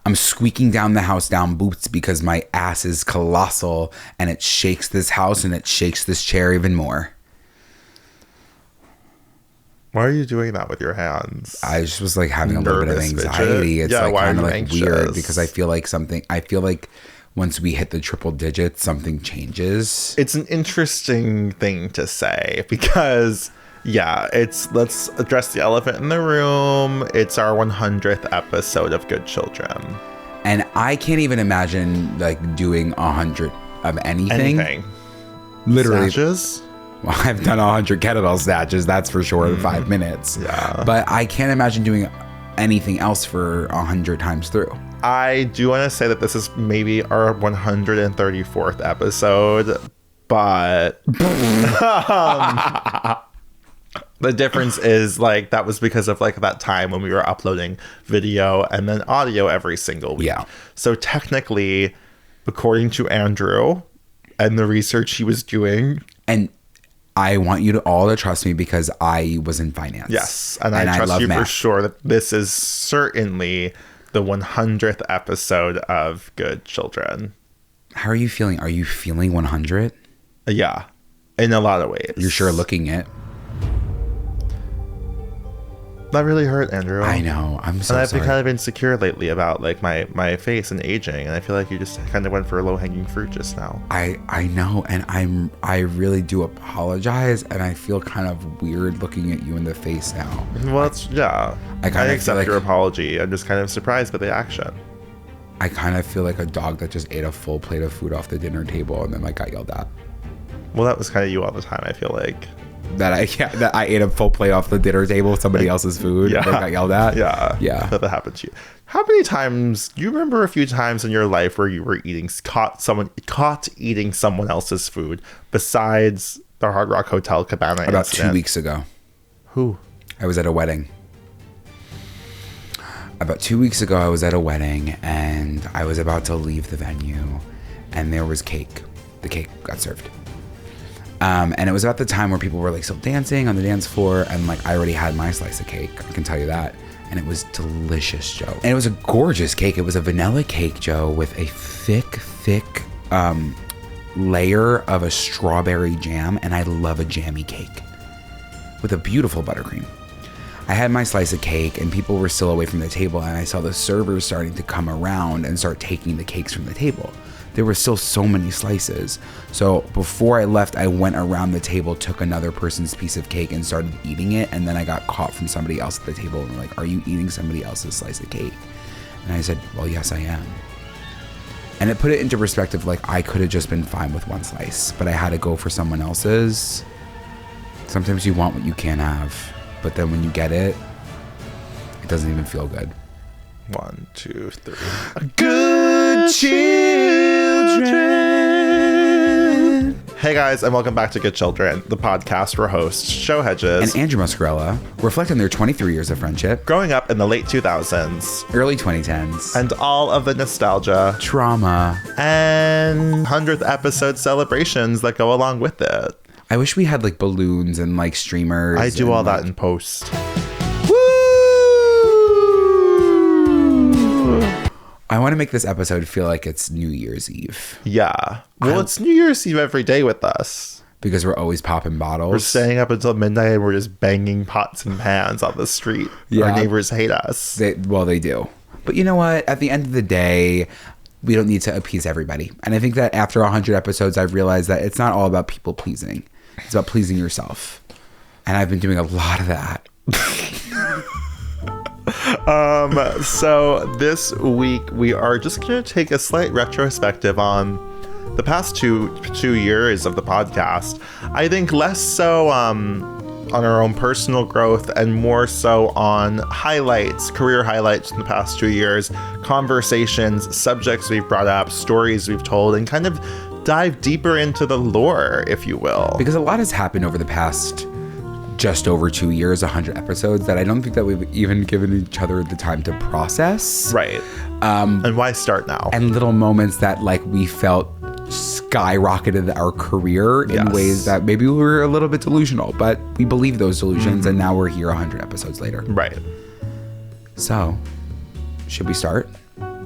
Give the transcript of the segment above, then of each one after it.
I'm squeaking down the house down boots because my ass is colossal and it shakes this house and it shakes this chair even more. Why are you doing that with your hands? I just was like having a little bit of anxiety. It's like kind of like anxious? Weird because I feel like once we hit the triple digits, something changes. It's an interesting thing to say because, yeah, let's address the elephant in the room. It's our 100th episode of Good Children. And I can't even imagine like doing 100 of anything. Literally. Snatches? Well, I've done 100 kettlebell snatches, that's for sure, in 5 minutes. Yeah. But I can't imagine doing anything else for 100 times through. I do want to say that this is maybe our 134th episode, but the difference is like that was because of like that time when we were uploading video and then audio every single week. Yeah. So technically, according to Andrew and the research he was doing, and I want you to all to trust me because I was in finance. Yes, and I trust you for sure that this is certainly the 100th episode of Good Children. How are you feeling? Are you feeling 100? Yeah, in a lot of ways. You're sure looking it. That really hurt, Andrew. I know. I'm so sorry. And I've been kind of insecure lately about like my face and aging, and I feel like you just kind of went for a low-hanging fruit just now. I know, and I really do apologize, and I feel kind of weird looking at you in the face now. Well, I accept like, your apology. I'm just kind of surprised by the action. I kind of feel like a dog that just ate a full plate of food off the dinner table and then like got yelled at. Well, that was kind of you all the time, I feel like. That I ate a full plate off the dinner table with somebody else's food and then got yelled at. Yeah. That happened to you. How many times do you remember a few times in your life where you were caught eating someone else's food besides the Hard Rock Hotel Cabana About incident? 2 weeks ago. Who? I was at a wedding. About 2 weeks ago, I was at a wedding and I was about to leave the venue and there was cake. The cake got served. And it was about the time where people were like still dancing on the dance floor, and like I already had my slice of cake, I can tell you that. And it was delicious, Joe. And it was a gorgeous cake. It was a vanilla cake, Joe, with a thick layer of a strawberry jam, and I love a jammy cake with a beautiful buttercream. I had my slice of cake and people were still away from the table, and I saw the servers starting to come around and start taking the cakes from the table. There were still so many slices. So before I left, I went around the table, took another person's piece of cake and started eating it. And then I got caught from somebody else at the table and like, are you eating somebody else's slice of cake? And I said, well, yes, I am. And it put it into perspective. Like I could have just been fine with one slice, but I had to go for someone else's. Sometimes you want what you can't have, but then when you get it, it doesn't even feel good. 1, 2, 3. Good children. Hey guys, and welcome back to Good Children, the podcast where hosts Joe Hegyes and Andrew Muscarella reflect on their 23 years of friendship, growing up in the late 2000s, early 2010s, and all of the nostalgia, trauma, and 100th episode celebrations that go along with it. I wish we had like balloons and like streamers. I do all that in post. I want to make this episode feel like it's New Year's Eve. Yeah. Well, it's New Year's Eve every day with us. Because we're always popping bottles. We're staying up until midnight and we're just banging pots and pans on the street. Yeah. Our neighbors hate us. They do. But you know what? At the end of the day, we don't need to appease everybody. And I think that after 100 episodes, I've realized that it's not all about people pleasing. It's about pleasing yourself. And I've been doing a lot of that. So this week we are just going to take a slight retrospective on the past two years of the podcast. I think less so on our own personal growth and more so on highlights, career highlights in the past 2 years, conversations, subjects we've brought up, stories we've told, and kind of dive deeper into the lore, if you will. Because a lot has happened over the past just over 2 years, 100 episodes, that I don't think that we've even given each other the time to process. Right. And why start now? And little moments that like we felt skyrocketed our career in ways that maybe we were a little bit delusional, but we believe those delusions, and now we're here 100 episodes later. Right. So, should we start?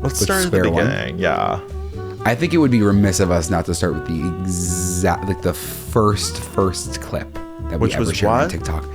Let's start at the beginning. Yeah. I think it would be remiss of us not to start with the first clip that we ever shared on TikTok.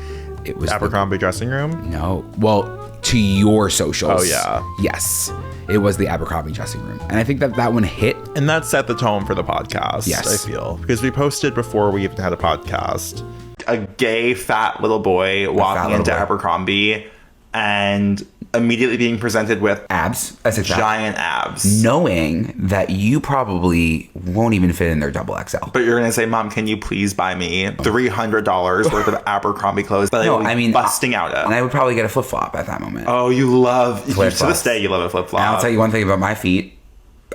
It was Abercrombie dressing room? No. Well, to your socials. Oh, yeah. Yes. It was the Abercrombie dressing room. And I think that one hit. And that set the tone for the podcast, yes. I feel. Because we posted before we even had a podcast. A gay, fat little boy walking into Abercrombie and immediately being presented with abs. Giant abs. Knowing that you probably won't even fit in their double XL. But you're going to say, Mom, can you please buy me $300 worth of Abercrombie clothes that I mean, busting out of? And I would probably get a flip-flop at that moment. Oh, you love flip-flops. To this day, you love a flip-flop. And I'll tell you one thing about my feet.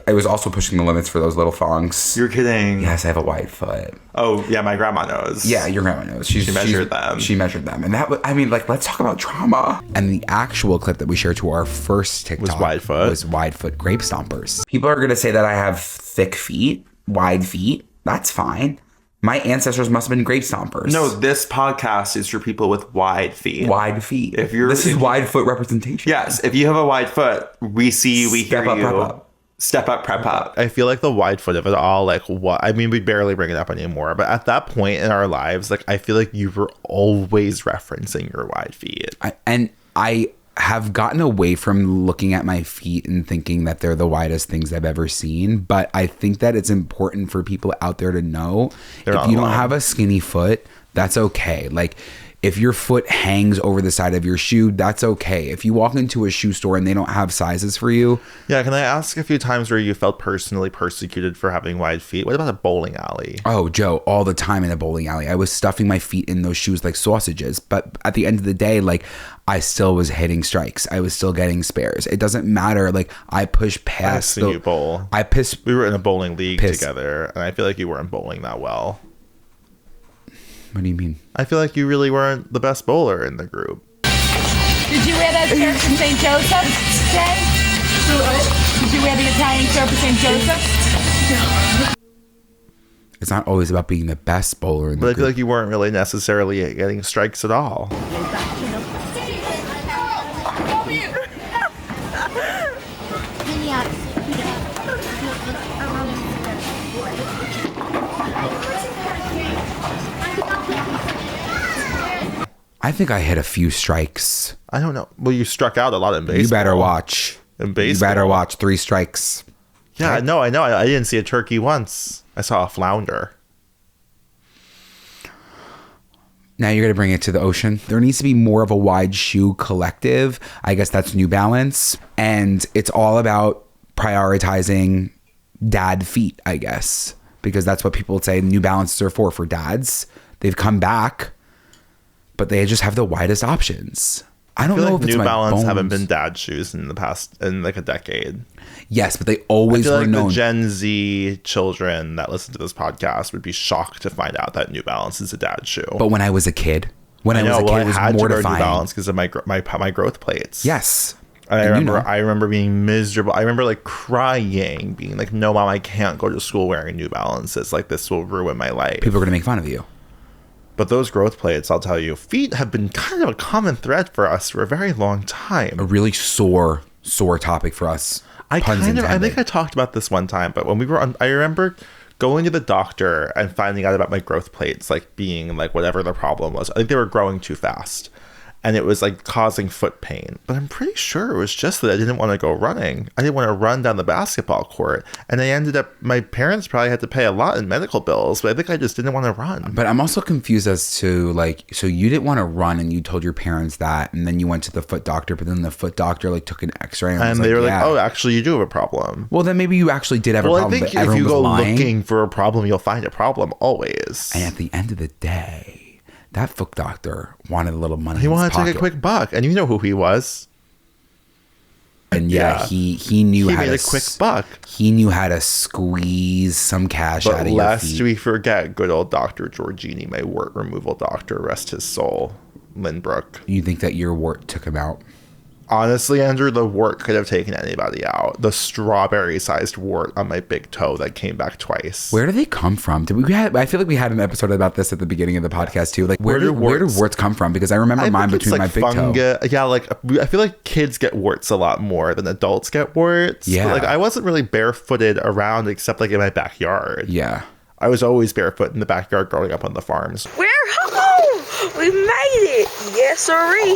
I was also pushing the limits for those little thongs. You're kidding. Yes, I have a wide foot. Oh, yeah, my grandma knows. Yeah, your grandma knows. She measured them. She measured them. And that was, I mean, like, let's talk about trauma. And the actual clip that we shared to our first TikTok was wide foot grape stompers. People are going to say that I have thick feet, wide feet. That's fine. My ancestors must have been grape stompers. No, this podcast is for people with wide feet. Wide feet. This is wide foot representation. Yes, if you have a wide foot, we see you, we hear you. Step up. Step up, prep up. I feel like the wide foot of it all, like what? I mean, we barely bring it up anymore, but at that point in our lives, like I feel like you were always referencing your wide feet. I have gotten away from looking at my feet and thinking that they're the widest things I've ever seen, but I think that it's important for people out there to know if you don't have a skinny foot, that's okay. Like, if your foot hangs over the side of your shoe, that's okay. If you walk into a shoe store and they don't have sizes for you. Yeah, can I ask a few times where you felt personally persecuted for having wide feet? What about a bowling alley? Oh, Joe, all the time in a bowling alley. I was stuffing my feet in those shoes like sausages. But at the end of the day, like, I still was hitting strikes. I was still getting spares. It doesn't matter. Like, I push past. I've seen you bowl. We were in a bowling league together, and I feel like you weren't bowling that well. What do you mean? I feel like you really weren't the best bowler in the group. Did you wear that shirt from St. Joseph's today? Did you wear the Italian shirt from St. Joseph's? It's not always about being the best bowler in the group. But I feel like you weren't really necessarily getting strikes at all. I think I hit a few strikes. I don't know. Well, you struck out a lot in baseball. You better watch. In baseball. You better watch 3 strikes. Yeah, I know. I didn't see a turkey once. I saw a flounder. Now you're going to bring it to the ocean. There needs to be more of a wide shoe collective. I guess that's New Balance. And it's all about prioritizing dad feet, I guess. Because that's what people would say New Balances are for dads. They've come back, but they just have the widest options. I don't know if it's New my Balance bones. haven't been dad shoes in like a decade. Yes, but they always were known. The Gen Z children that listen to this podcast would be shocked to find out that New Balance is a dad shoe. But when I was a kid, it was mortifying. New Balance because of my growth plates. Yes. And I remember being miserable. I remember like crying, being like, "No, Mom, I can't go to school wearing New Balances. Like this will ruin my life." People are gonna make fun of you. But those growth plates, I'll tell you, feet have been kind of a common thread for us for a very long time. A really sore topic for us. I think I talked about this one time, but when we were I remember going to the doctor and finding out about my growth plates, like being like whatever the problem was. I think they were growing too fast. And it was like causing foot pain. But I'm pretty sure it was just that I didn't want to go running. I didn't want to run down the basketball court. And my parents probably had to pay a lot in medical bills, but I think I just didn't want to run. But I'm also confused as to like, so you didn't want to run and you told your parents that, and then you went to the foot doctor, but then the foot doctor like took an x-ray and they were like, oh, actually you do have a problem. Well, then maybe you actually did have a problem. I think if you go looking for a problem, you'll find a problem always. And at the end of the day, that foot doctor wanted a little money. He wanted to take a quick buck, and you know who he was. And he knew how to made a quick buck. He knew how to squeeze some cash out of your feet. Lest we forget, good old Dr. Giorgini, my wart removal doctor, rest his soul, Lynbrook. You think that your wart took him out? Honestly, Andrew, the wart could have taken anybody out. The strawberry-sized wart on my big toe that came back twice. Where do they come from? I feel like we had an episode about this at the beginning of the podcast too. Like, where do warts come from? Because I remember mine between my big toe. Yeah, like I feel like kids get warts a lot more than adults get warts. Yeah. But, like, I wasn't really barefooted around except like in my backyard. Yeah. I was always barefoot in the backyard growing up on the farms. We're home! We made it! Yes, sirree!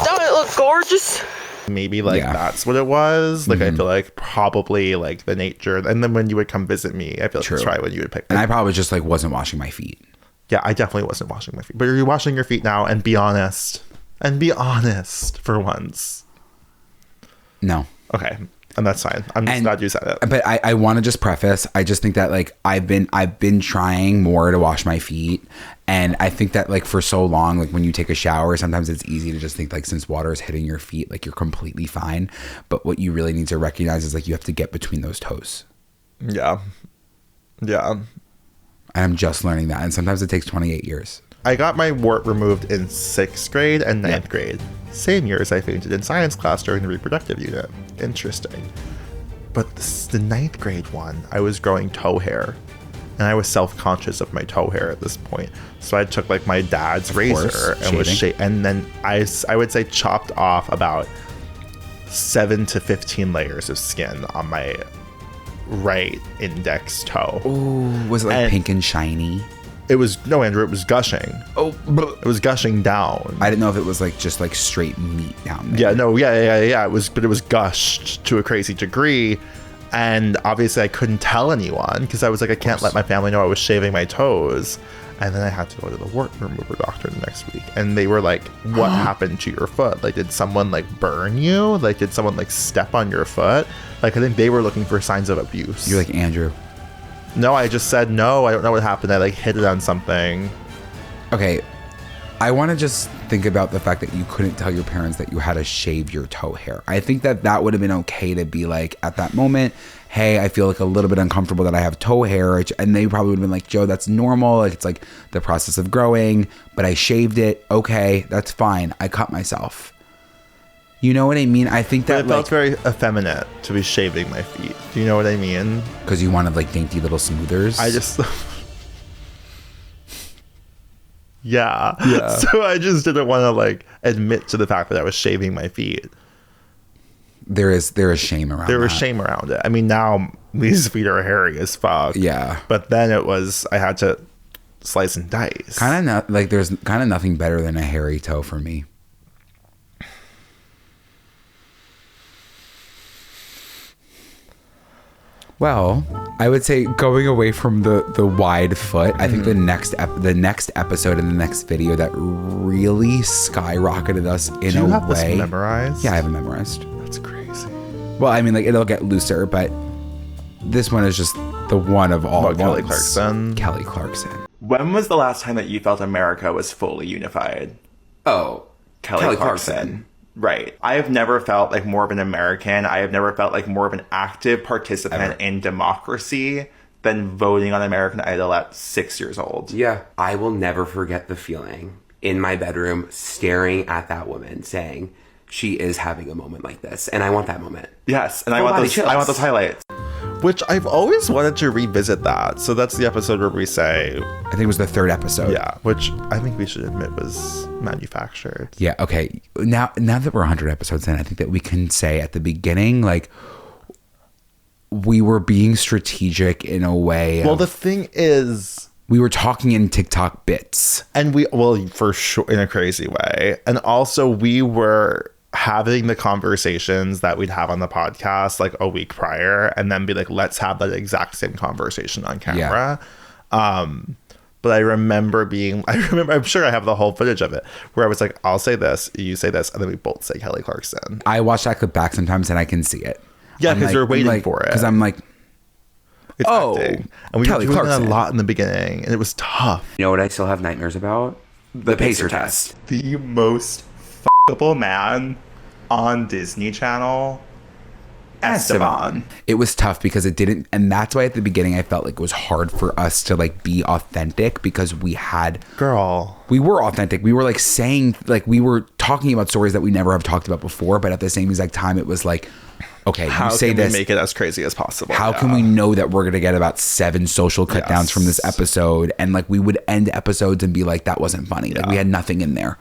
Don't it look gorgeous? Maybe like that's what it was. Like, I feel like probably like the nature. And then when you would come visit me, I feel like that's probably when you would pick. And I probably just like wasn't washing my feet. Yeah, I definitely wasn't washing my feet. But you're washing your feet now, and be honest. And be honest for once. No. Okay. And that's fine. I'm just glad you said it. But I want to just preface, I just think that like I've been trying more to wash my feet. And I think that like for so long, like when you take a shower, sometimes it's easy to just think like since water is hitting your feet, like you're completely fine. But what you really need to recognize is like you have to get between those toes. Yeah. Yeah. And I'm just learning that. And sometimes it takes 28 years. I got my wart removed in 6th grade and 9th grade. Same year as I fainted in science class during the reproductive unit. Interesting. But the 9th grade one, I was growing toe hair. And I was self-conscious of my toe hair at this point. So I took like my dad's razor and was and then I would say chopped off about 7 to 15 layers of skin on my right index toe. Ooh, was it like pink and shiny? It was, no, Andrew, it was gushing. Oh, it was gushing down. I didn't know if it was like just like straight meat down there. Yeah, no, yeah. It was gushed to a crazy degree. And obviously I couldn't tell anyone because I was like, I can't let my family know I was shaving my toes. And then I had to go to the wart remover doctor the next week. And they were like, what happened to your foot? Like, did someone like burn you? Like, did someone like step on your foot? Like, I think they were looking for signs of abuse. You're like, Andrew. No, I just said, no, I don't know what happened. I like hit it on something. Okay. I want to just think about the fact that you couldn't tell your parents that you had to shave your toe hair. I think that would have been okay to be like, at that moment, hey, I feel like a little bit uncomfortable that I have toe hair. And they probably would have been like, Joe, that's normal. Like, it's like the process of growing, but I shaved it. Okay, that's fine. I cut myself. You know what I mean? I think that it felt very effeminate to be shaving my feet. Do you know what I mean? Because you wanted like dainty little smoothers. I just... yeah. So I just didn't want to like admit to the fact that I was shaving my feet. There is shame around. There was shame around it. I mean, now these feet are hairy as fuck. Yeah. But then it was, I had to slice and dice. There's kind of nothing better than a hairy toe for me. Well, I would say going away from the wide foot, I think the next episode and the next video that really skyrocketed us in a way. Do you have this memorized? Yeah, I have it memorized. That's crazy. Well, I mean, like it'll get looser, but this one is just the one of all. Kelly Clarkson. Kelly Clarkson. When was the last time that you felt America was fully unified? Oh, Kelly Clarkson. Right. I have never felt like more of an American. I have never felt like more of an active participant in democracy than voting on American Idol at 6 years old. Yeah. I will never forget the feeling in my bedroom staring at that woman saying she is having a moment like this. And I want that moment. Yes. And I want those highlights. Which I've always wanted to revisit that. So that's the episode where we say... I think it was the 3rd episode. Yeah, which I think we should admit was manufactured. Yeah, okay. Now that we're 100 episodes in, I think that we can say at the beginning, like, we were being strategic in a way. Well, the thing is... We were talking in TikTok bits. And for sure, in a crazy way. And also, we were... having the conversations that we'd have on the podcast like a week prior and then be like, let's have that exact same conversation on camera. But I remember I'm sure I have the whole footage of it where I was like, I'll say this, you say this, and then we both say Kelly Clarkson. I watch that clip back sometimes and I can see it. Yeah, because you're waiting for it. Because I'm like, it's acting. And we Kelly were doing Clarkson. That a lot in the beginning and it was tough. You know what I still have nightmares about? The pacer test. The most fuckable man on Disney Channel Esteban. It was tough because it didn't, and that's why at the beginning I felt like it was hard for us to like be authentic because we were authentic. We were like saying, like we were talking about stories that we never have talked about before, but at the same exact time it was like, okay, How you say can this, we make it as crazy as possible? how can we know that we're going to get about 7 social cut downs from this episode? And like we would end episodes and be like, that wasn't funny. Like we had nothing in there.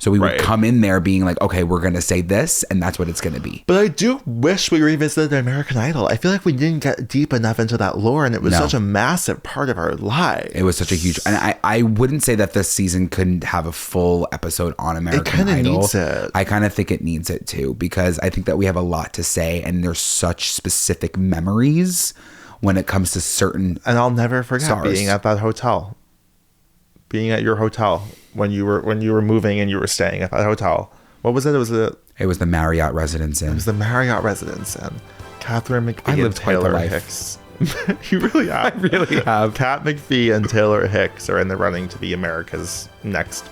So we would come in there being like, okay, we're going to say this and that's what it's going to be. But I do wish we revisited American Idol. I feel like we didn't get deep enough into that lore, and it was such a massive part of our lives. It was such a huge, and I wouldn't say that this season couldn't have a full episode on American Idol. It kind of needs it. I kind of think it needs it too, because I think that we have a lot to say and there's such specific memories when it comes to certain And I'll never forget stars. being at that hotel. Being at your hotel when you were moving and you were staying at that hotel. What was it? It was the Marriott Residence Inn. It was the Marriott Residence Inn. Catherine McPhee I and lived quite the Taylor life. Hicks. You really have. I really have. Kat McPhee and Taylor Hicks are in the running to be America's next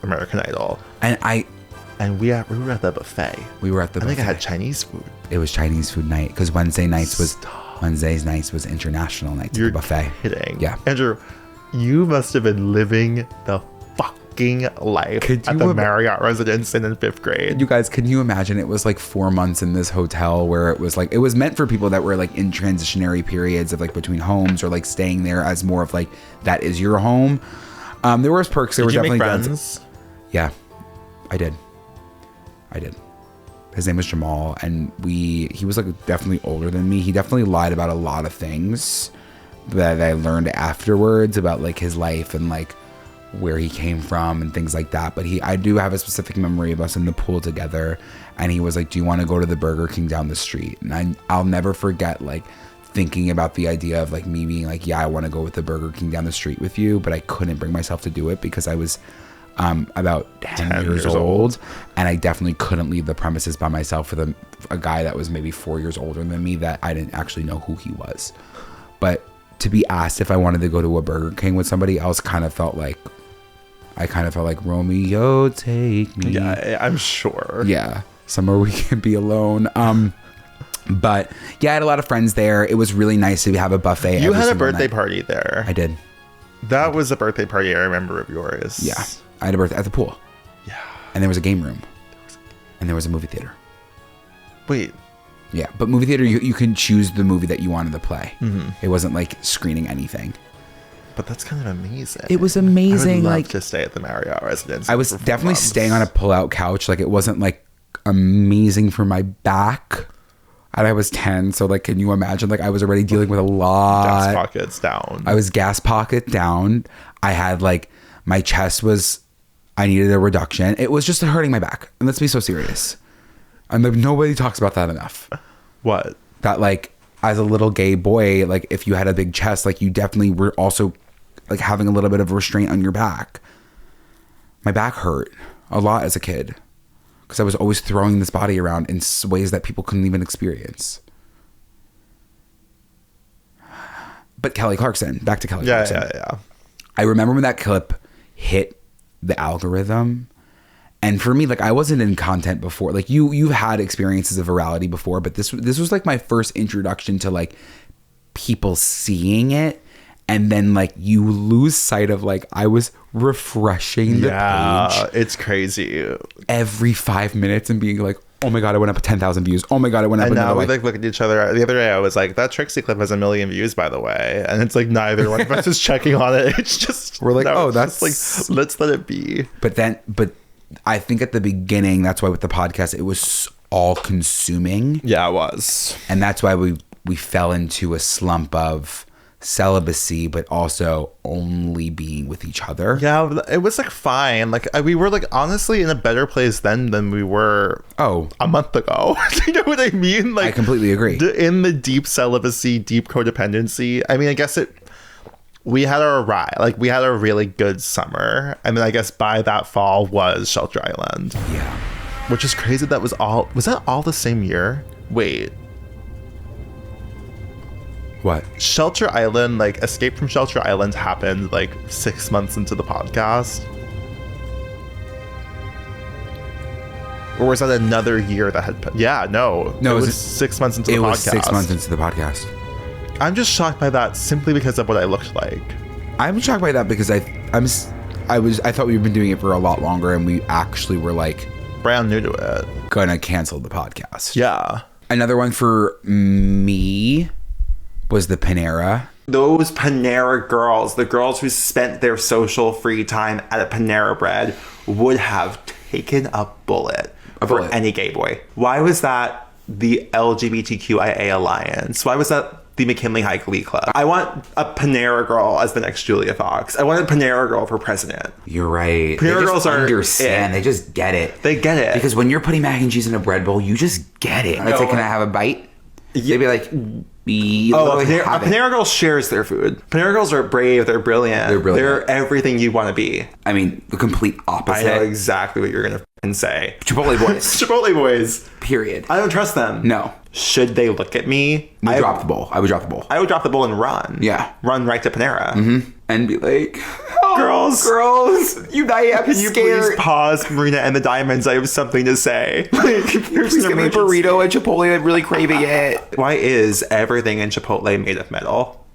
American Idol. And we were at the buffet. we were at the I think I buffet. had Chinese food. It was Chinese food night because Wednesdays nights was international nights at the buffet. Kidding. Yeah. Andrew, you must have been living the fucking life at the Marriott Residence Inn in 5th grade. You guys, can you imagine? It was like 4 months in this hotel where it was like, it was meant for people that were like in transitionary periods of like between homes or like staying there as more of like, that is your home. There was perks. There were Did you definitely make friends? Yeah, I did. His name was Jamal, and he was like definitely older than me. He definitely lied about a lot of things that I learned afterwards about like his life and like where he came from and things like that. But I do have a specific memory of us in the pool together, and he was like, do you want to go to the Burger King down the street? And I'll never forget like thinking about the idea of like me being like, yeah, I want to go with the Burger King down the street with you, but I couldn't bring myself to do it because I was about 10 years old, and I definitely couldn't leave the premises by myself with a guy that was maybe 4 years older than me that I didn't actually know who he was. But to be asked if I wanted to go to a Burger King with somebody else kind of felt like Romeo, take me. Yeah, I'm sure. Yeah, somewhere we can be alone. But yeah, I had a lot of friends there. It was really nice to have a buffet. You every had a single birthday night. party there. I did. That was a birthday party I remember of yours. Yeah, I had a birthday at the pool. Yeah. And there was a game room. And there was a movie theater. Wait. Yeah, but movie theater, you can choose the movie that you wanted to play. Mm-hmm. It wasn't like screening anything. But that's kind of amazing. It was amazing. I would love like to stay at the Marriott Residence. I was for 4 definitely months. staying on a pull-out couch. Like it wasn't like amazing for my back. And I was 10, so like, can you imagine? Like I was already dealing with a lot. Gas pockets down. I was gas pocket down. I had like my chest was. I needed a reduction. It was just hurting my back. And let's be so serious. And like, nobody talks about that enough. What? That like as a little gay boy, like if you had a big chest, like you definitely were also like having a little bit of restraint on your back. My back hurt a lot as a kid because I was always throwing this body around in ways that people couldn't even experience. But Kelly Clarkson, back to Kelly Clarkson. Yeah. I remember when that clip hit the algorithm. And for me, like I wasn't in content before. Like you've had experiences of virality before, but this was like my first introduction to like people seeing it. And then like you lose sight of like I was refreshing the page It's crazy. every 5 minutes and being like, oh my God, I went up 10,000 views. Oh my God, I went up And now another we like like look at each other. The other day I was like, that Trixie clip has 1 million views, by the way. And it's like neither one of us is checking on it. It's just We're like, oh, it's that's just like, let's let it be. But I think at the beginning, that's why with the podcast, it was all consuming. Yeah, it was. And that's why we fell into a slump of celibacy, but also only being with each other. Yeah, it was like fine. Like we were like honestly in a better place then than we were a month ago. You know what I mean? Like I completely agree. In the deep celibacy, deep codependency. I mean, I guess we had our ride. Like we had a really good summer. And then I guess by that fall was Shelter Island. Yeah. Which is crazy. Was that all the same year? Wait. What? Shelter Island, like Escape from Shelter Island happened like 6 months into the podcast. Or was that another year that had... Yeah, no. No, it was 6 months into the podcast. It was 6 months into the podcast. I'm just shocked by that simply because of what I looked like. I'm shocked by that because I thought we've been doing it for a lot longer, and we actually were like brand new to it. Gonna cancel the podcast. Yeah. Another one for me was the Panera. Those Panera girls, the girls who spent their social free time at a Panera Bread, would have taken a bullet for any gay boy. Why was that the LGBTQIA alliance? Why was that the McKinley High Glee Club? I want a Panera girl as the next Julia Fox. I want a Panera girl for president. You're right. Panera girls understand. They just get it. They get it. Because when you're putting mac and cheese in a bread bowl, you just get it. It's like, can I have a bite? They'd be like, a Panera Girl shares their food. Panera Girls are brave. They're brilliant. They're everything you want to be. I mean, the complete opposite. I know exactly what you're going to say. Chipotle boys. Chipotle boys. Period. I don't trust them. No. Should they look at me? I would drop the bowl. I would drop the bowl. I would drop the bowl and run. Yeah. Run right to Panera. Mm-hmm. And be like, girls, unite. I'm can scared. You please pause, Marina and the Diamonds? I have something to say. Please give me a burrito at Chipotle. I'm really craving it. Why is everything in Chipotle made of metal?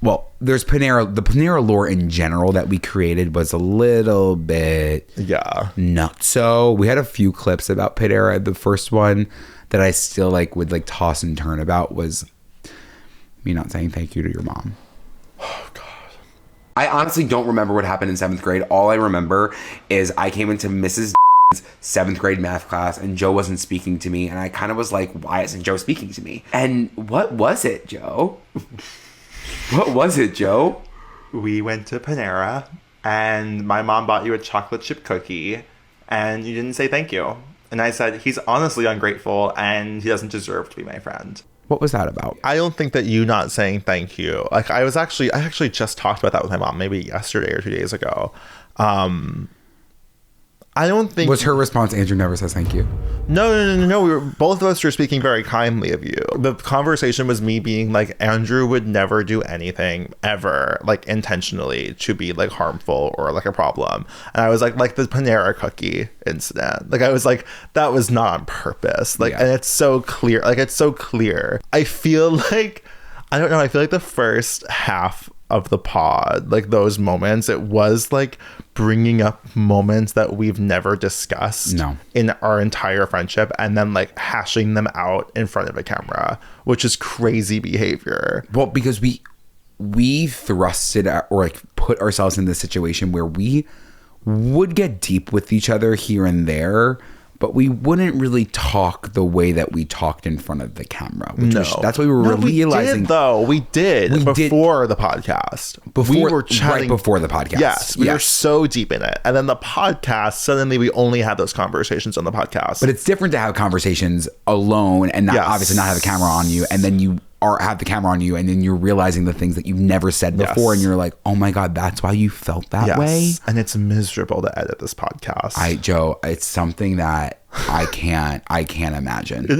Well, there's Panera. The Panera lore in general that we created was a little bit nutso. We had a few clips about Panera. The first one that I still would toss and turn about was me not saying thank you to your mom. Oh God. I honestly don't remember what happened in 7th grade. All I remember is I came into Mrs. 7th grade math class and Joe wasn't speaking to me, and I kind of was like, why isn't Joe speaking to me? And what was it, Joe? What was it, Joe? We went to Panera and my mom bought you a chocolate chip cookie and you didn't say thank you. And I said, he's honestly ungrateful and he doesn't deserve to be my friend. What was that about? I don't think that you not saying thank you. I actually just talked about that with my mom maybe yesterday or 2 days ago. I don't think... Was her response, Andrew never says thank you? No. Both of us were speaking very kindly of you. The conversation was me being like, Andrew would never do anything ever, intentionally to be harmful or a problem. And I was like the Panera cookie incident. I was like, that was not on purpose. And it's so clear. It's so clear. I feel like, I don't know. I feel like the first half of the pod, those moments, it was bringing up moments that we've never discussed in our entire friendship and then hashing them out in front of a camera, which is crazy behavior. Well, because we thrusted or put ourselves in this situation where we would get deep with each other here and there, but we wouldn't really talk the way that we talked in front of the camera. That's what we were realizing. We did before the podcast. We were chatting right before the podcast. Yes, we were so deep in it. And then the podcast, suddenly we only had those conversations on the podcast. But it's different to have conversations alone and obviously not have a camera on you. And then you have the camera on you and then you're realizing the things that you've never said before. And you're like, oh my God, that's why you felt that way. And it's miserable to edit this podcast. Joe, it's something that I can't imagine. It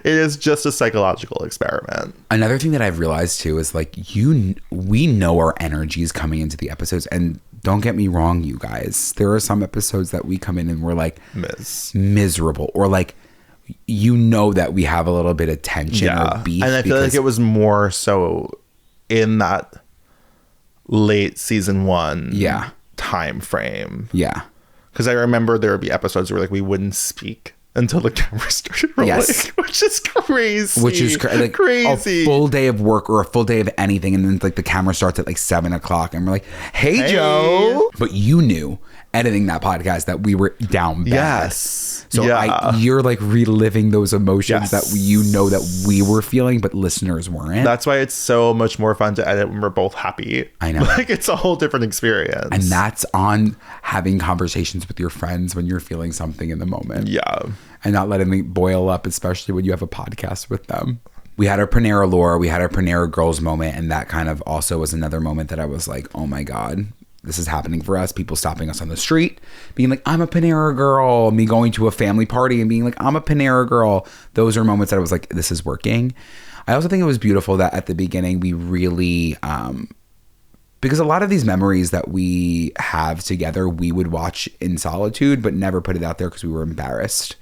is just a psychological experiment. Another thing that I've realized too is we know our energies coming into the episodes, and don't get me wrong, you guys, there are some episodes that we come in and we're miserable or that we have a little bit of tension or beef. And I feel like it was more so in that late season 1 time frame. Yeah. Because I remember there would be episodes where we wouldn't speak until the camera started rolling, which is crazy. Crazy. A full day of work or a full day of anything, and then the camera starts at 7 o'clock, and we're like, "Hey, Joe!" But you knew editing that podcast that we were down bad. Yes. So you're reliving those emotions that that we were feeling, but listeners weren't. That's why it's so much more fun to edit when we're both happy. I know. It's a whole different experience. And that's on having conversations with your friends when you're feeling something in the moment. Yeah. And not letting it boil up, especially when you have a podcast with them. We had our Panera lore, we had our Panera Girls moment, and that kind of also was another moment that I was like, oh my God, this is happening for us. People stopping us on the street, being like, I'm a Panera girl. Me going to a family party and being like, I'm a Panera girl. Those are moments that I was like, this is working. I also think it was beautiful that at the beginning we really, because a lot of these memories that we have together, we would watch in solitude, but never put it out there because we were embarrassed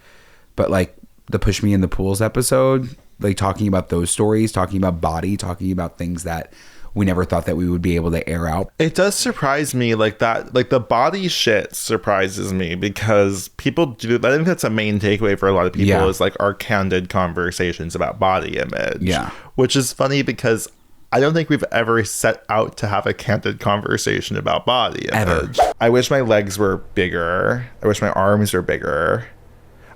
but like the Push Me in the Pools episode, like talking about those stories, talking about body, talking about things that we never thought that we would be able to air out. It does surprise me, like that, like the body shit surprises me, because people do, I think that's a main takeaway for a lot of people, is like our candid conversations about body image. Yeah. Which is funny because I don't think we've ever set out to have a candid conversation about body image. Ever. I wish my legs were bigger. I wish my arms were bigger.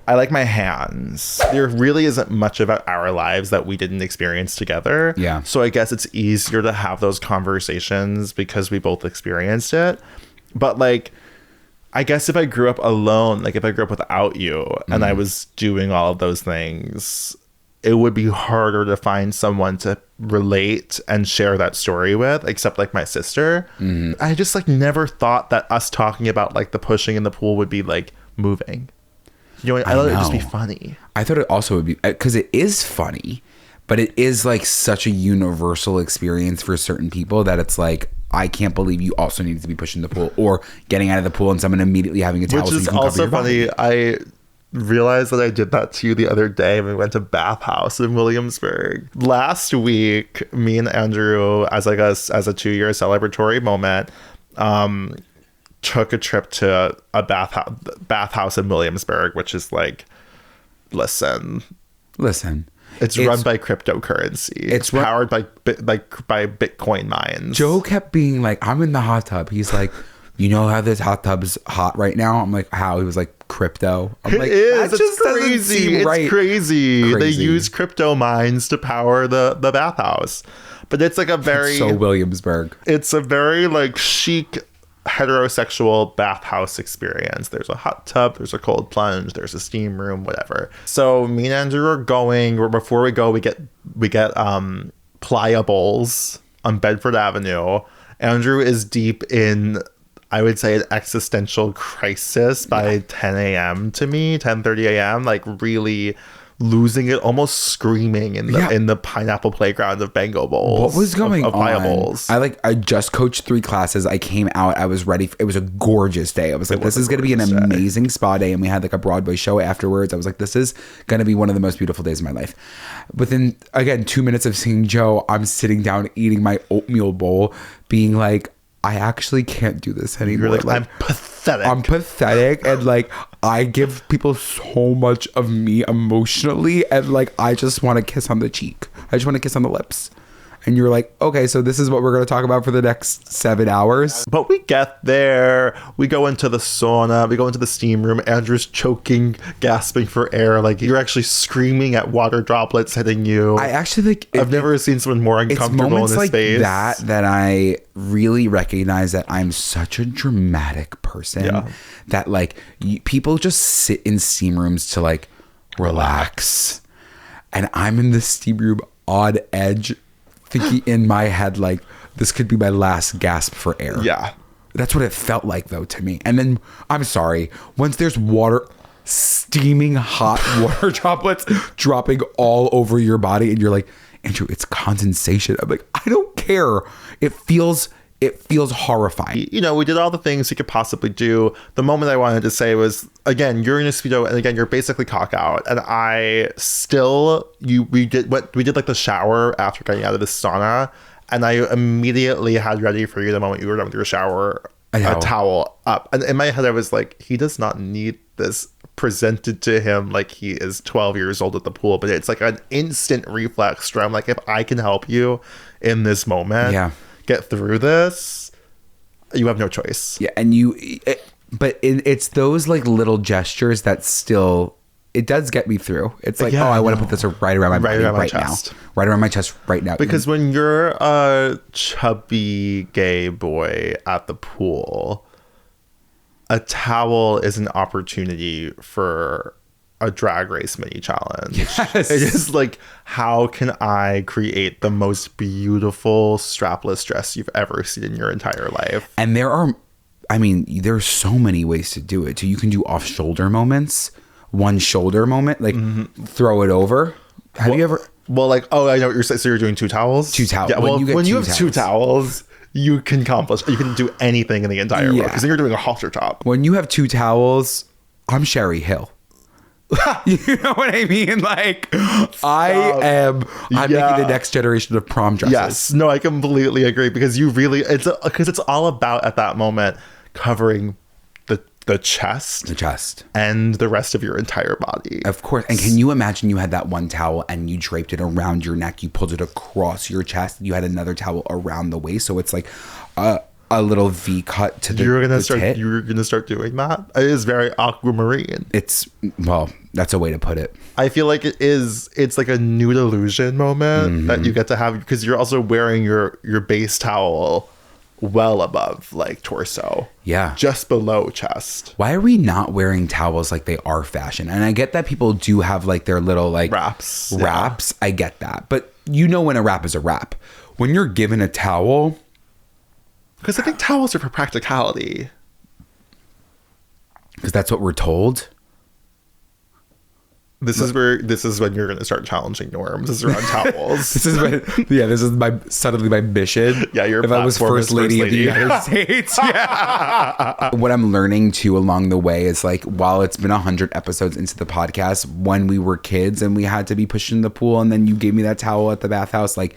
I like my hands. There really isn't much about our lives that we didn't experience together. Yeah. So I guess it's easier to have those conversations because we both experienced it. But like, I guess if I grew up alone, like if I grew up without you and I was doing all of those things, it would be harder to find someone to relate and share that story with, except like my sister. I just like never thought that us talking about like the pushing in the pool would be like moving. You know, I thought it would just be funny. I thought it also would be, because it is funny, but it is like such a universal experience for certain people that it's like, I can't believe you also needed to be pushing the pool or getting out of the pool and someone immediately having a towel. Which is also funny. I realized that I did that to you the other day when we went to Bathhouse in Williamsburg. Last week, me and Andrew, as a 2-year celebratory moment, took a trip to a bathhouse in Williamsburg, which is like, listen, it's run by cryptocurrency. It's powered by Bitcoin mines. Joe kept being like, I'm in the hot tub. He's like, you know how this hot tub's hot right now? I'm like, how? He was like, crypto. I'm like, it's crazy. It's crazy. They use crypto mines to power the bathhouse. But it's like it's so Williamsburg. It's a very like chic heterosexual bathhouse experience. There's a hot tub, there's a cold plunge, there's a steam room, whatever. So me and Andrew are going. Before we go, we get Pliables on Bedford Avenue. Andrew is deep in, I would say, an existential crisis by 10 a.m. to me, 10:30 a.m. Like really losing it, almost screaming in the pineapple playground of Bango Bowls. What was going on? I just coached 3 classes. I came out. I was ready. It was a gorgeous day. I was like, this is going to be an amazing spa day. And we had like a Broadway show afterwards. I was like, this is going to be one of the most beautiful days of my life. Within, again, 2 minutes of seeing Joe, I'm sitting down eating my oatmeal bowl, being like, I actually can't do this anymore. You're like, I'm pathetic. And like, I give people so much of me emotionally. And like, I just want to kiss on the cheek. I just want to kiss on the lips. And you're like, okay, so this is what we're going to talk about for the next 7 hours. But we get there. We go into the sauna. We go into the steam room. Andrew's choking, gasping for air. Like, you're actually screaming at water droplets hitting you. I actually like... I've never seen someone more uncomfortable in his like face. That I really recognize that I'm such a dramatic person. That, like, people just sit in steam rooms to, like, relax. And I'm in the steam room on edge, thinking in my head, like, this could be my last gasp for air. Yeah. That's what it felt like, though, to me. And then, I'm sorry, once there's steaming hot water droplets dropping all over your body, and you're like, Andrew, it's condensation. I'm like, I don't care. It feels horrifying. You know, we did all the things you could possibly do. The moment I wanted to say was, again, you're in a Speedo, and again, you're basically cock out. And we did like the shower after getting out of the sauna, and I immediately had ready for you the moment you were done with your shower, a towel up. And in my head, I was like, he does not need this presented to him like he is 12 years old at the pool. But it's like an instant reflex where I'm like, if I can help you in this moment, get through this, you have no choice. Yeah, and it's those like little gestures that still, it does get me through. It's like, I want to put this right around my body right now. Right around my chest right now. Because when you're a chubby gay boy at the pool, a towel is an opportunity for a drag race mini challenge. Yes. It is like, how can I create the most beautiful strapless dress you've ever seen in your entire life? And there's so many ways to do it. So you can do off shoulder moments, one shoulder moment, like throw it over. Have you ever? Well, like, I know what you're saying. So you're doing 2 towels? 2 towels. Yeah, when you have 2 towels, you can do anything in the entire world. Because then you're doing a halter top. When you have 2 towels, I'm Sherry Hill. You know what I mean? Like, I'm making the next generation of prom dresses. Yes. No, I completely agree, because you really, it's all about at that moment covering the chest and the rest of your entire body. Of course. And can you imagine you had that one towel and you draped it around your neck, you pulled it across your chest, you had another towel around the waist, so it's like a little V cut to the You're gonna start doing that. It is very aquamarine. Well, that's a way to put it. I feel like it's like a nude illusion moment that you get to have, because you're also wearing your base towel well above like torso. Yeah. Just below chest. Why are we not wearing towels like they are fashion? And I get that people do have like their little like wraps. I get that. But you know when a wrap is a wrap. When you're given a towel. Because I think towels are for practicality. Because that's what we're told. This is when you're going to start challenging norms. This is around towels. This is my mission. Yeah, your if I was first lady of the United States. Yeah. What I'm learning too along the way is like, while it's been 100 episodes into the podcast, when we were kids and we had to be pushed in the pool, and then you gave me that towel at the bathhouse, like,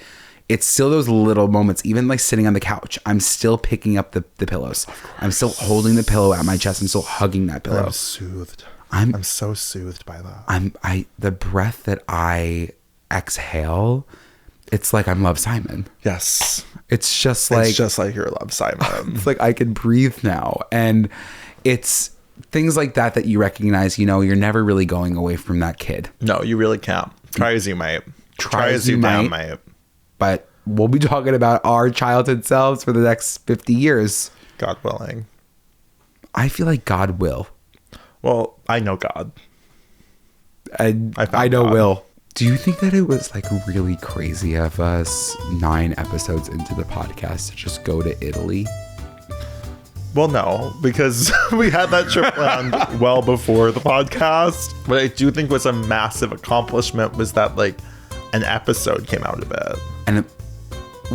it's still those little moments, even like sitting on the couch, I'm still picking up the pillows. I'm still holding the pillow at my chest. I'm still hugging that pillow. I'm soothed. I'm so soothed by that. The breath that I exhale, it's like I'm Love Simon. Yes. It's just like your Love Simon. It's like I can breathe now. And it's things like that you recognize, you know, you're never really going away from that kid. No, you really can't. Try as you might. Try as you might. But we'll be talking about our childhood selves for the next 50 years. God willing. I feel like God will. Well, I know God. And I know God will. Do you think that it was like really crazy of us 9 episodes into the podcast to just go to Italy? Well, no, because we had that trip planned well before the podcast. What I do think was a massive accomplishment was that like an episode came out of it. And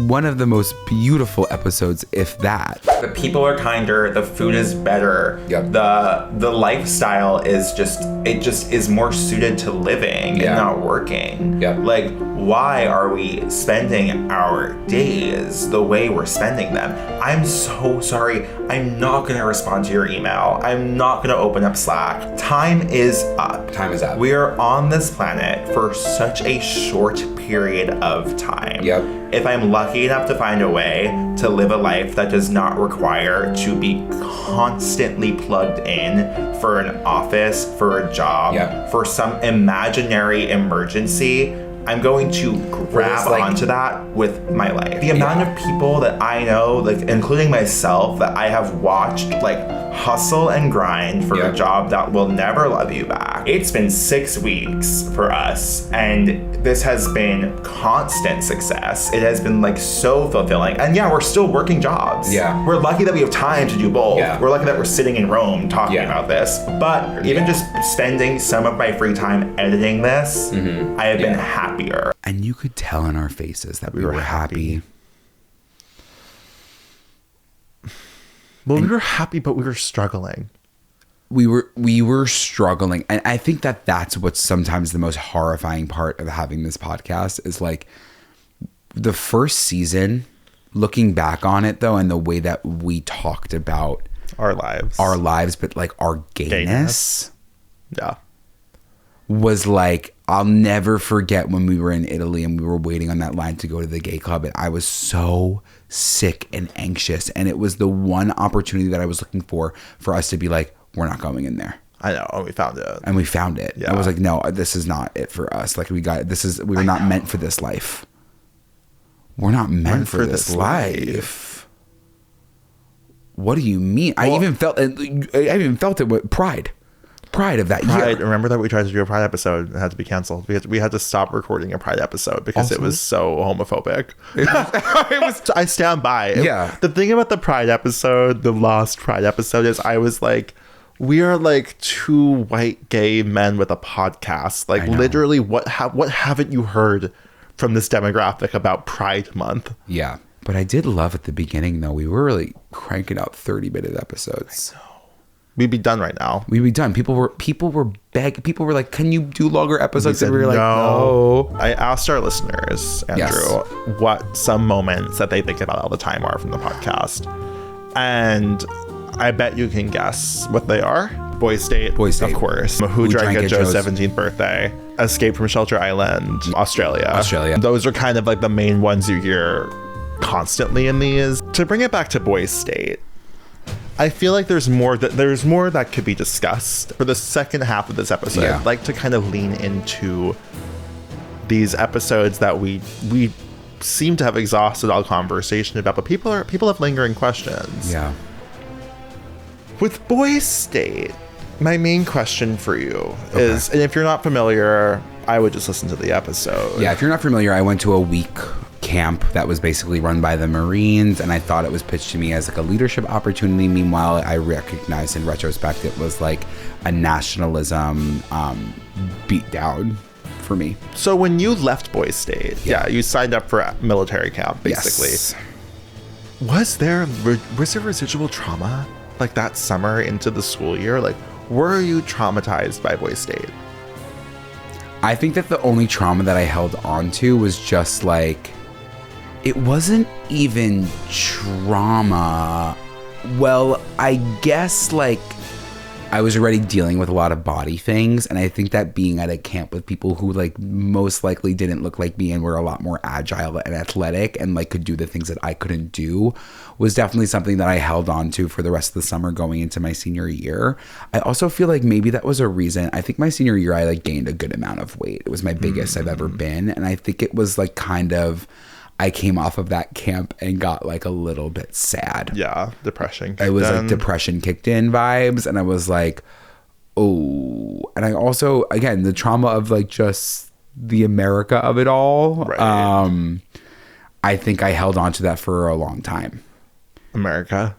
one of the most beautiful episodes, if that. The people are kinder, the food is better. Yep. The lifestyle is just more suited to living and not working. Yep. Like, why are we spending our days the way we're spending them? I'm so sorry. I'm not gonna respond to your email. I'm not gonna open up Slack. Time is up. Time is up. We are on this planet for such a short period of time. Yep. If I'm lucky enough to find a way to live a life that does not require to be constantly plugged in for an office, for a job, for some imaginary emergency, I'm going to grab onto that with my life. The amount of people that I know, like including myself, that I have watched like hustle and grind for a job that will never love you back. It's been 6 weeks for us, and this has been constant success. It has been like so fulfilling. And yeah, we're still working jobs. Yeah. We're lucky that we have time to do both. Yeah. We're lucky that we're sitting in Rome talking about this. But even just spending some of my free time editing this, I have been happier. And you could tell in our faces that we were happy. Well, we were happy, but we were struggling. We were struggling. And I think that's what's sometimes the most horrifying part of having this podcast is like the first season, looking back on it though, and the way that we talked about our lives, but like our gayness. Yeah. Was like, I'll never forget when we were in Italy and we were waiting on that line to go to the gay club, and I was so sick and anxious, and it was the one opportunity that I was looking for us to be like, we're not going in there. I know, and we found it. Yeah. I was like, no, this is not it for us. Like, we're not meant for this life. We're not meant for this life. What do you mean? Well, I even felt it with Pride of that year. Remember that we tried to do a Pride episode and had to be canceled. We had to stop recording a Pride episode because it was so homophobic. I stand by. The thing about the Pride episode, the lost Pride episode, is I was like, we are like 2 white gay men with a podcast. Like, literally, what haven't you heard from this demographic about Pride Month? Yeah. But I did love at the beginning, though, we were really cranking out 30-minute episodes. I know. We'd be done right now. We'd be done. People were begging. People were like, "Can you do longer episodes?" And we were like, no. "No." I asked our listeners, Andrew, what some moments that they think about all the time are from the podcast, and I bet you can guess what they are. Boys State, of course. Who drank at Joe's 17th birthday? Escape from Shelter Island, Australia. Those are kind of like the main ones you hear constantly in these. To bring it back to Boys State, I feel like there's more that could be discussed for the second half of this episode. Yeah. I'd like to kind of lean into these episodes that we seem to have exhausted all conversation about, but people have lingering questions. Yeah. With Boys State, my main question for you is, and if you're not familiar, I would just listen to the episode. Yeah, if you're not familiar, I went to a week camp that was basically run by the Marines, and I thought it was pitched to me as like a leadership opportunity. Meanwhile, I recognized in retrospect it was like a nationalism beat down for me. So when you left Boys State, you signed up for a military camp, basically. Yes. Was there residual trauma like that summer into the school year? Like, were you traumatized by Boys State? I think that the only trauma that I held on to was just like, it wasn't even trauma. Well, I guess like I was already dealing with a lot of body things, and I think that being at a camp with people who like most likely didn't look like me and were a lot more agile and athletic and like could do the things that I couldn't do was definitely something that I held on to for the rest of the summer going into my senior year. I also feel like maybe that was a reason. I think my senior year I like gained a good amount of weight. It was my biggest I've ever been, and I think it was like kind of I came off of that camp and got like a little bit sad. Yeah, depression. It was like depression kicked in vibes, and I was like, oh. And I also, again, the trauma of like just the America of it all. Right. I think I held on to that for a long time. America.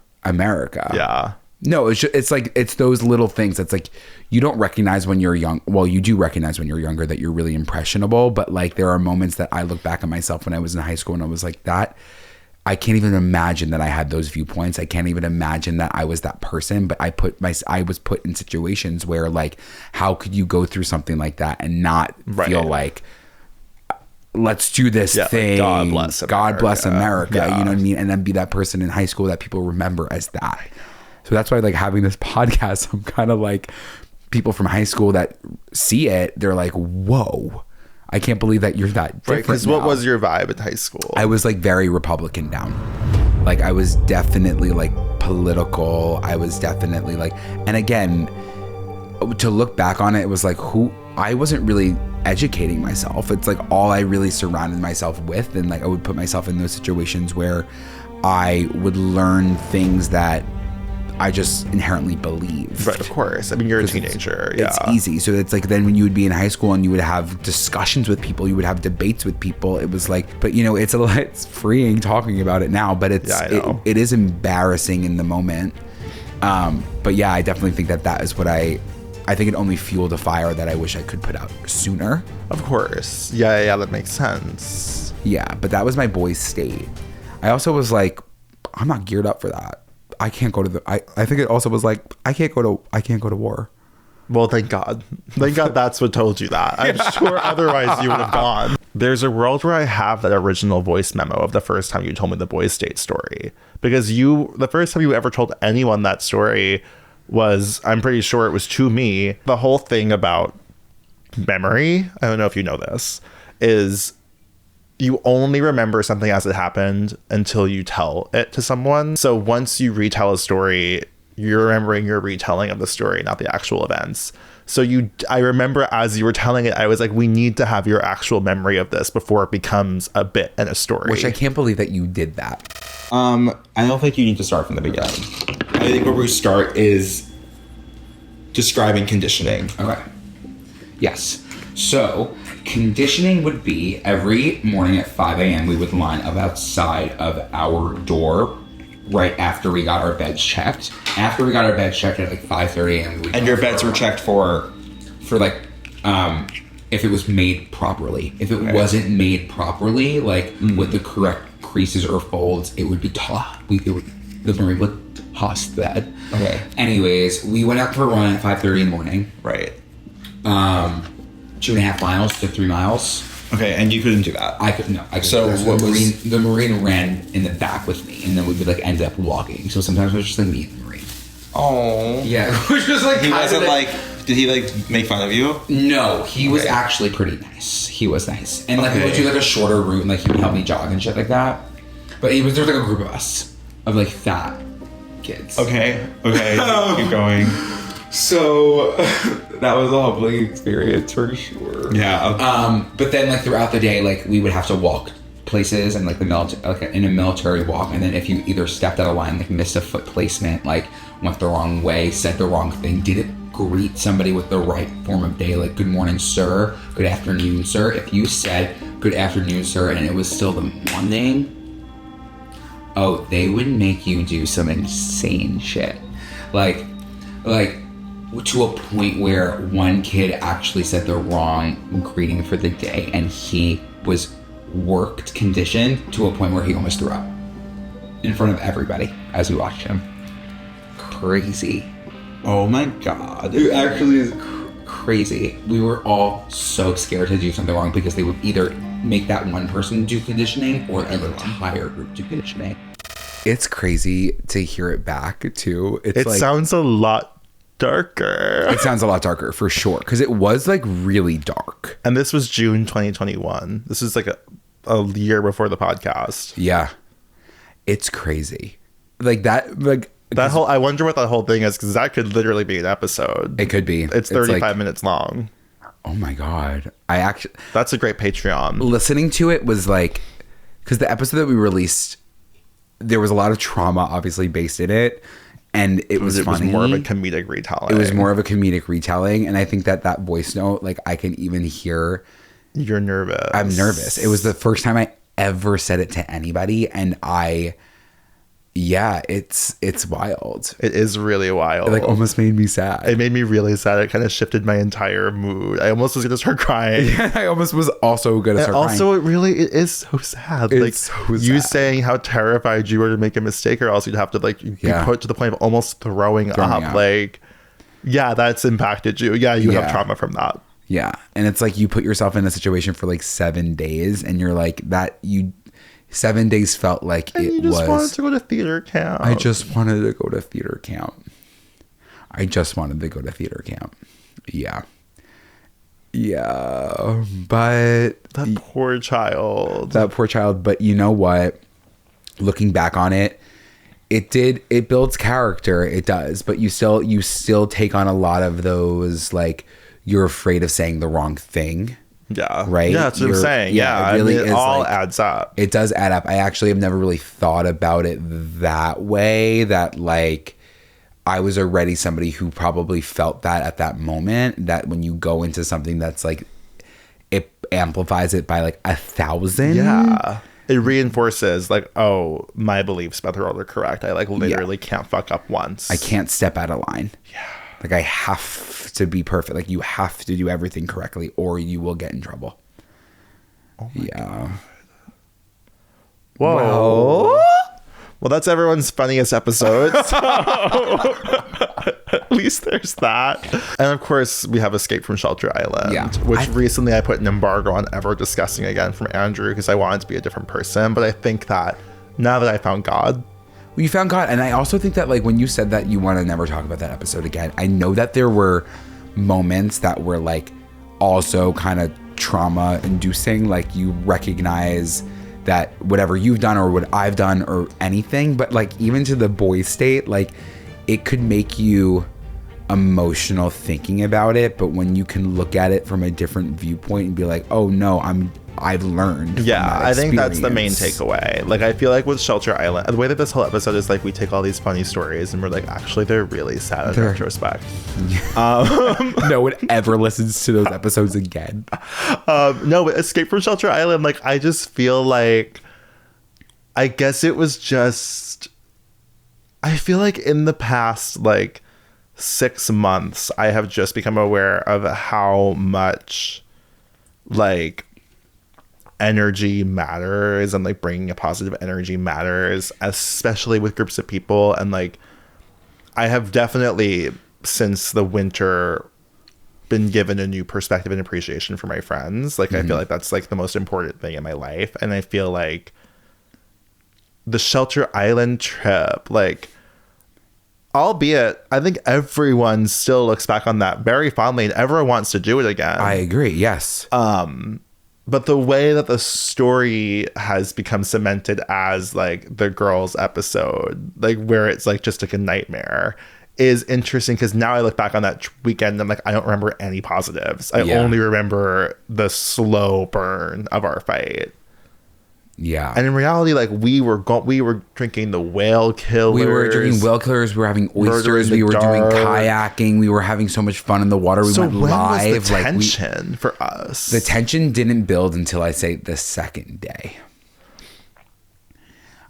Yeah. No, it's like, it's those little things. It's like, you don't recognize when you're young. Well, you do recognize when you're younger that you're really impressionable, but like there are moments that I look back at myself when I was in high school and I was like, that, I can't even imagine that I had those viewpoints. I can't even imagine that I was that person, but I was put in situations where like, how could you go through something like that and not feel like, let's do this thing. Like God bless America. You know what I mean? And then be that person in high school that people remember as that. So that's why like having this podcast, I'm kind of like, people from high school that see it, they're like, whoa, I can't believe that you're that different. Right, because what was your vibe in high school? I was like very Republican down. Like I was definitely like political. I was definitely like, and again, to look back on it, it was like I wasn't really educating myself. It's like all I really surrounded myself with, and like I would put myself in those situations where I would learn things that I just inherently believe. Right, of course. I mean, you're a teenager. It's easy. So it's like then when you would be in high school and you would have discussions with people, you would have debates with people. It was like, but you know, it's freeing talking about it now, but it is embarrassing in the moment. But yeah, I definitely think that is what I think it only fueled a fire that I wish I could put out sooner. Of course. Yeah, that makes sense. Yeah, but that was my Boys State. I also was like, I'm not geared up for that. I can't go to I think it also was like, I can't go to war. Well, thank God. Thank God that's what told you that. I'm sure otherwise you would have gone. There's a world where I have that original voice memo of the first time you told me the Boys State story. Because the first time you ever told anyone that story was, I'm pretty sure it was to me. The whole thing about memory, I don't know if you know this, is you only remember something as it happened until you tell it to someone. So once you retell a story, you're remembering your retelling of the story, not the actual events. So I remember as you were telling it, I was like, we need to have your actual memory of this before it becomes a bit and a story. Which I can't believe that you did that. I don't think you need to start from the beginning. I think where we start is describing conditioning. Okay. Yes. So conditioning would be every morning at 5 a.m. we would line up outside of our door right after we got our beds checked. After we got our beds checked at like 5:30 a.m. And your beds were checked for like if it was made properly. If it wasn't made properly, like with the correct creases or folds, it would be The Marine would toss the bed. Okay. Anyways, we went out for a run at 5:30 in the morning. Right. 2.5 miles to 3 miles. Okay, and you couldn't do that. I couldn't. So what was the Marine ran in the back with me, and then we would like end up walking. So sometimes it was just like me and the Marine. Oh. Yeah, which was like he wasn't like. Did he like make fun of you? No, he was actually pretty nice. He was nice, and like we would do like a shorter route, and like he would help me jog and shit like that. But there was like a group of us of like fat kids. Okay. Keep going. So that was a humbling experience for sure. Yeah. But then like throughout the day, like we would have to walk places and like in a military walk, and then if you either stepped out of line, like missed a foot placement, like went the wrong way, said the wrong thing, didn't greet somebody with the right form of day, like good morning sir, good afternoon sir. If you said good afternoon sir and it was still the morning, they would make you do some insane shit, like to a point where one kid actually said the wrong greeting for the day, and he was conditioned to a point where he almost threw up in front of everybody as we watched him. Crazy. Oh my god. It actually is crazy. We were all so scared to do something wrong because they would either make that one person do conditioning or an entire group do conditioning. It's crazy to hear it back too. It sounds a lot darker. It sounds a lot darker for sure, because it was like really dark. And this was June 2021. This is like a year before the podcast. Yeah, it's crazy. Like that whole. I wonder what that whole thing is, because that could literally be an episode. It could be. It's 35 minutes long. Oh my god! That's a great Patreon. Listening to it was like, because the episode that we released, there was a lot of trauma obviously based in it. And it was funny. It was more of a comedic retelling. It was more of a comedic retelling. And I think that voice note, like I can even hear. You're nervous. I'm nervous. It was the first time I ever said it to anybody. And it's wild. It is really wild. It like almost made me sad. It made me really sad. It kind of shifted my entire mood. I almost was going to start crying. Yeah, I almost was also going to start crying. Also, it is so sad. It's like so you sad. saying how terrified you were to make a mistake, or else you'd have to like be put to the point of almost throwing up. Like, yeah, that's impacted you. Yeah, you have trauma from that. Yeah. And it's like you put yourself in a situation for like 7 days, and you're like 7 days felt like and it you just was. wanted to go to theater camp. I just wanted to go to theater camp. Yeah. Yeah. But that poor child. But you know what? Looking back on it, it builds character. It does. But you still take on a lot of those, like, you're afraid of saying the wrong thing. Yeah. Right? Yeah, that's what I'm saying. Yeah. It really it is, all like, adds up. It does add up. I actually have never really thought about it that way, that like I was already somebody who probably felt that at that moment, that when you go into something that's like, it amplifies it by like 1,000. Yeah. It reinforces like, oh, my beliefs about the world are correct. I like literally can't fuck up once. I can't step out of line. Yeah. Like I have to be perfect. Like you have to do everything correctly or you will get in trouble. Oh my God. Whoa. Well, that's everyone's funniest episode. So at least there's that. And of course, we have Escape from Shelter Island, which recently I put an embargo on ever discussing again from Andrew because I wanted to be a different person. But I think that now that I found God. Well, you found God. And I also think that like when you said that you want to never talk about that episode again, I know that there were moments that were like also kind of trauma inducing. Like you recognize that whatever you've done or what I've done or anything, but like even to the boy state, like it could make you emotional thinking about it. But when you can look at it from a different viewpoint and be like, oh no, I've learned. Yeah, I think that's the main takeaway. Like I feel like with Shelter Island, the way that this whole episode is like we take all these funny stories and we're like, actually they're really sad in retrospect. No one ever listens to those episodes again. No, but Escape from Shelter Island, like I just feel like, I guess it was just, I feel like in the past like 6 months, I have just become aware of how much like energy matters and like bringing a positive energy matters, especially with groups of people. And like I have definitely since the winter been given a new perspective and appreciation for my friends. Like I feel like that's like the most important thing in my life. And I feel like the Shelter Island trip, like, albeit I think everyone still looks back on that very fondly and everyone wants to do it again. I agree. Yes. But the way that the story has become cemented as like the girls episode, like where it's like just like a nightmare, is interesting because now I look back on that weekend and I'm like, I don't remember any positives. I only remember the slow burn of our fight. Yeah. And in reality, like we were drinking the whale killers. We were drinking whale killers. We were having oysters. We were doing kayaking. We were having so much fun in the water. We went live. Was the tension for us? The tension didn't build until I say the second day.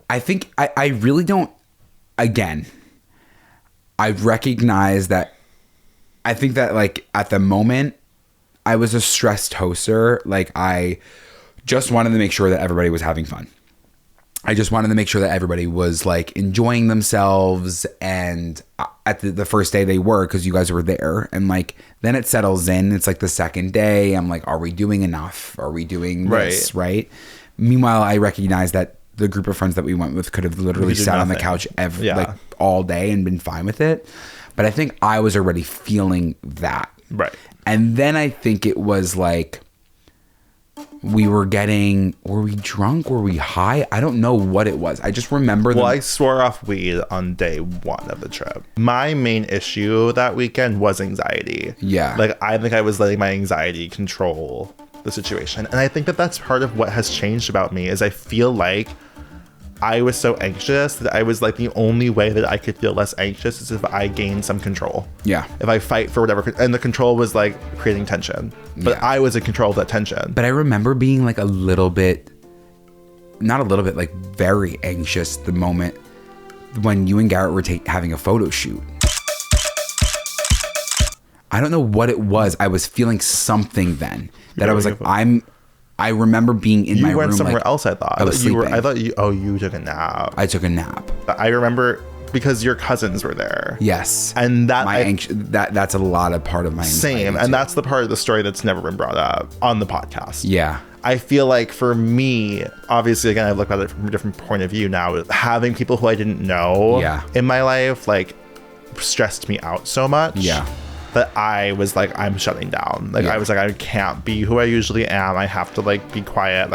I think I really don't. Again, I recognize that. I think that like at the moment, I was a stressed hoster. Like I just wanted to make sure that everybody was having fun. I just wanted to make sure that everybody was like enjoying themselves. And at the first day they were, because you guys were there. And like, then it settles in. It's like the second day. I'm like, are we doing enough? Are we doing this? Right. Meanwhile, I recognize that the group of friends that we went with could have literally sat on the couch like all day and been fine with it. But I think I was already feeling that. Right. And then I think it was like, were we drunk? Were we high? I don't know what it was. I just remember I swore off weed on day one of the trip. My main issue that weekend was anxiety. Yeah. Like, I think I was letting my anxiety control the situation. And I think that that's part of what has changed about me is I feel like I was so anxious that I was like the only way that I could feel less anxious is if I gained some control. Yeah. If I fight for whatever, and the control was like creating tension, but I was in control of that tension. But I remember being like a little bit, not a little bit, like very anxious the moment when you and Garrett were having a photo shoot. I don't know what it was. I was feeling something then that I was like, I remember being in my room. You went somewhere else, I thought. I was sleeping. You took a nap. I took a nap. I remember because your cousins were there. Yes. And that's a lot of part of my same. And that's the part of the story that's never been brought up on the podcast. Yeah. I feel like for me, obviously, again, I look at it from a different point of view now. Having people who I didn't know in my life, like, stressed me out so much. Yeah. That I was like, I'm shutting down. Like, I was like, I can't be who I usually am. I have to like be quiet.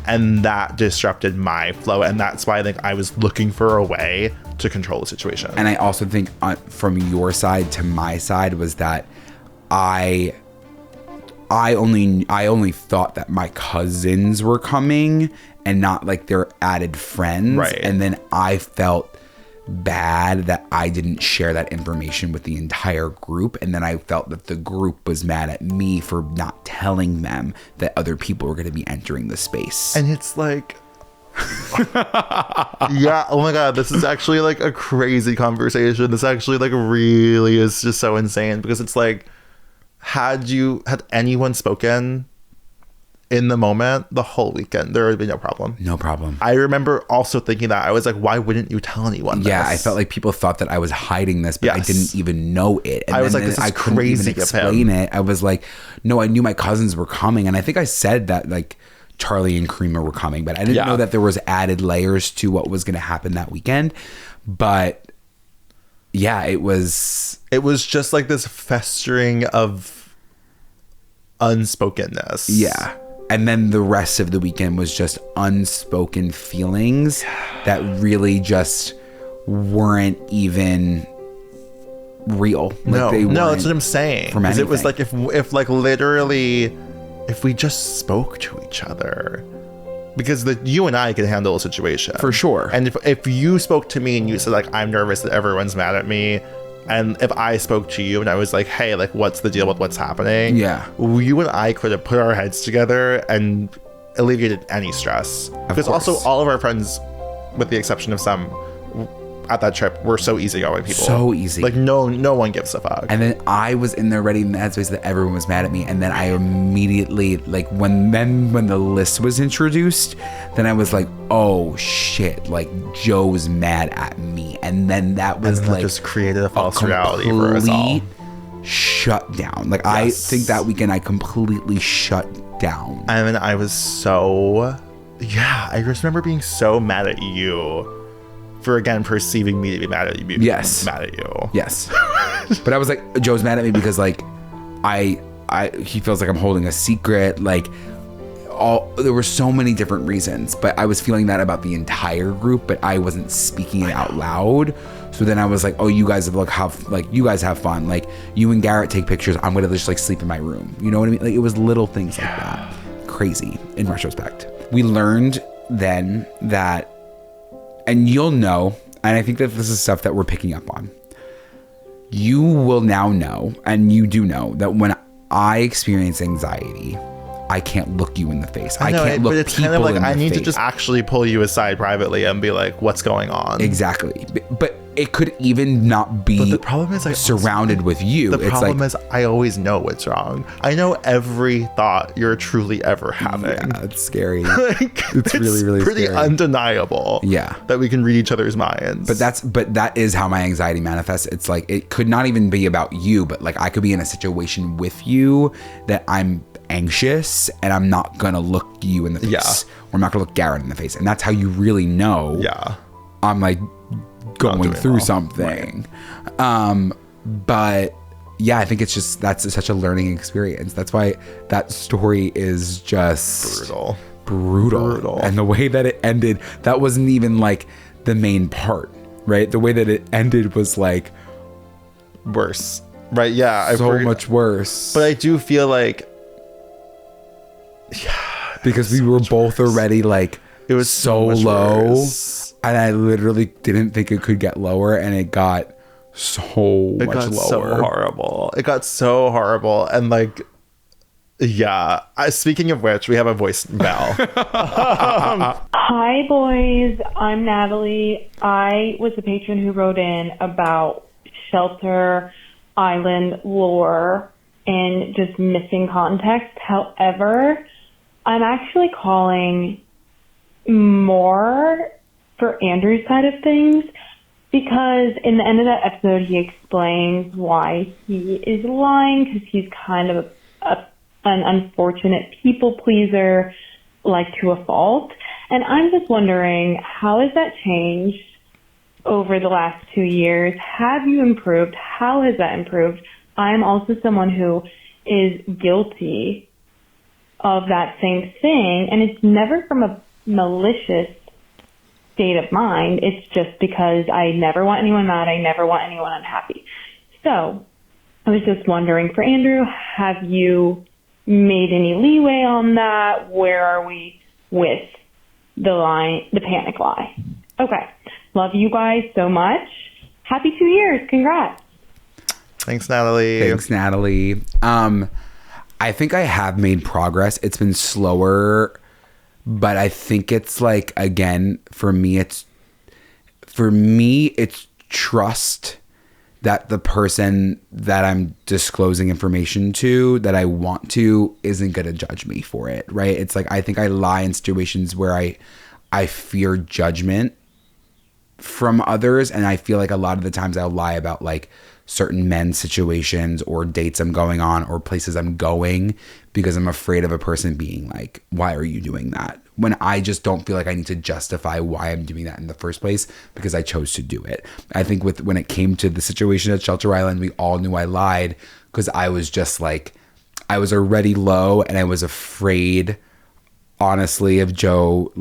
And that disrupted my flow. And that's why I think I was looking for a way to control the situation. And I also think from your side to my side was that I only thought that my cousins were coming and not like their added friends. Right. And then I felt bad that I didn't share that information with the entire group, and then I felt that the group was mad at me for not telling them that other people were going to be entering the space. And it's like yeah, oh my god, this is actually like a crazy conversation. This actually like really is just so insane because it's like had anyone spoken in the moment the whole weekend, there would be no problem. No problem. I remember also thinking that. I was like, why wouldn't you tell anyone this? Yeah, I felt like people thought that I was hiding this, but I didn't even know it. And I was like, this is crazy. Even explain it. I was like, no, I knew my cousins were coming. And I think I said that like Charlie and Creamer were coming, but I didn't know that there was added layers to what was going to happen that weekend. But yeah, it was just like this festering of unspokenness. Yeah. And then the rest of the weekend was just unspoken feelings that really just weren't even real. No, that's what I'm saying. Because it was like if like literally, if we just spoke to each other, because you and I can handle a situation for sure. And if you spoke to me and you said like, I'm nervous that everyone's mad at me. And if I spoke to you and I was like, hey, like, what's the deal with what's happening? Yeah. You and I could have put our heads together and alleviated any stress. Because also all of our friends, with the exception of some, at that trip were so easygoing people. So easy. Like no one gives a fuck. And then I was in there ready in the headspace that everyone was mad at me. And then I immediately, like when the list was introduced, then I was like, oh shit, like Joe's mad at me. And then that was and like just created a false reality for us all. Shut down. Like Yes. I think that weekend I completely shut down. I mean, I was so, I just remember being so mad at you for, again, perceiving me to be mad at you. Yes. Mad at you. Yes. But I was like, Joe's mad at me because like he feels like I'm holding a secret. Like there were so many different reasons, but I was feeling that about the entire group, but I wasn't speaking it out loud. So then I was like, oh, you guys you guys have fun. Like you and Garrett take pictures. I'm going to just like sleep in my room. You know what I mean? Like it was little things like that. Crazy in retrospect. We learned then that, and you'll know, and I think that this is stuff that we're picking up on. You will now know, and you do know, that when I experience anxiety, I can't look you in the face. I can't look people in the face. But it's kind of like I need to just actually pull you aside privately and be like, what's going on? Exactly. But it could even not be the problem is surrounded with you. The problem is I always know what's wrong. I know every thought you're truly ever having. Yeah, it's scary. Like, it's really, really pretty scary. Undeniable. Yeah. That we can read each other's minds. But that is how my anxiety manifests. It's like, it could not even be about you, but like I could be in a situation with you that I'm anxious and I'm not gonna look you in the face. Yeah. Or I'm not gonna look Garrett in the face. And that's how you really know. Yeah. I'm like going through something. Right. But yeah, I think it's just, that's such a learning experience. That's why that story is just brutal. And the way that it ended, that wasn't even like the main part, right? The way that it ended was like worse. Right. Yeah. So much worse. But I do feel like, because we were both already like, it was so low. Worse. And I literally didn't think it could get lower, and it got so much lower. So horrible. It got so horrible. And like, yeah. Speaking of which, we have a voicemail. Hi, boys. I'm Natalie. I was the patron who wrote in about shelter island lore and just missing context. However, I'm actually calling more for Andrew's side of things, because in the end of that episode, he explains why he is lying, because he's kind of an unfortunate people pleaser, like to a fault. And I'm just wondering, how has that changed over the last 2 years? Have you improved? How has that improved? I'm also someone who is guilty of that same thing, and it's never from a malicious state of mind. It's just because I never want anyone mad. I never want anyone unhappy. So I was just wondering, for Andrew, have you made any leeway on that? Where are we with the panic lie? Okay. Love you guys so much. Happy 2 years. Congrats. Thanks, Natalie. I think I have made progress. It's been slower, but I think it's like, again, for me it's trust that the person that I'm disclosing information to, that I want to, isn't going to judge me for it, right? It's like, I think I lie in situations where I fear judgment from others, and I feel like a lot of the times I'll lie about like certain men's situations or dates I'm going on or places I'm going because I'm afraid of a person being like, why are you doing that? When I just don't feel like I need to justify why I'm doing that in the first place, because I chose to do it. I think when it came to the situation at Shelter Island, we all knew I lied because I was just like, I was already low and I was afraid, honestly, of Joe's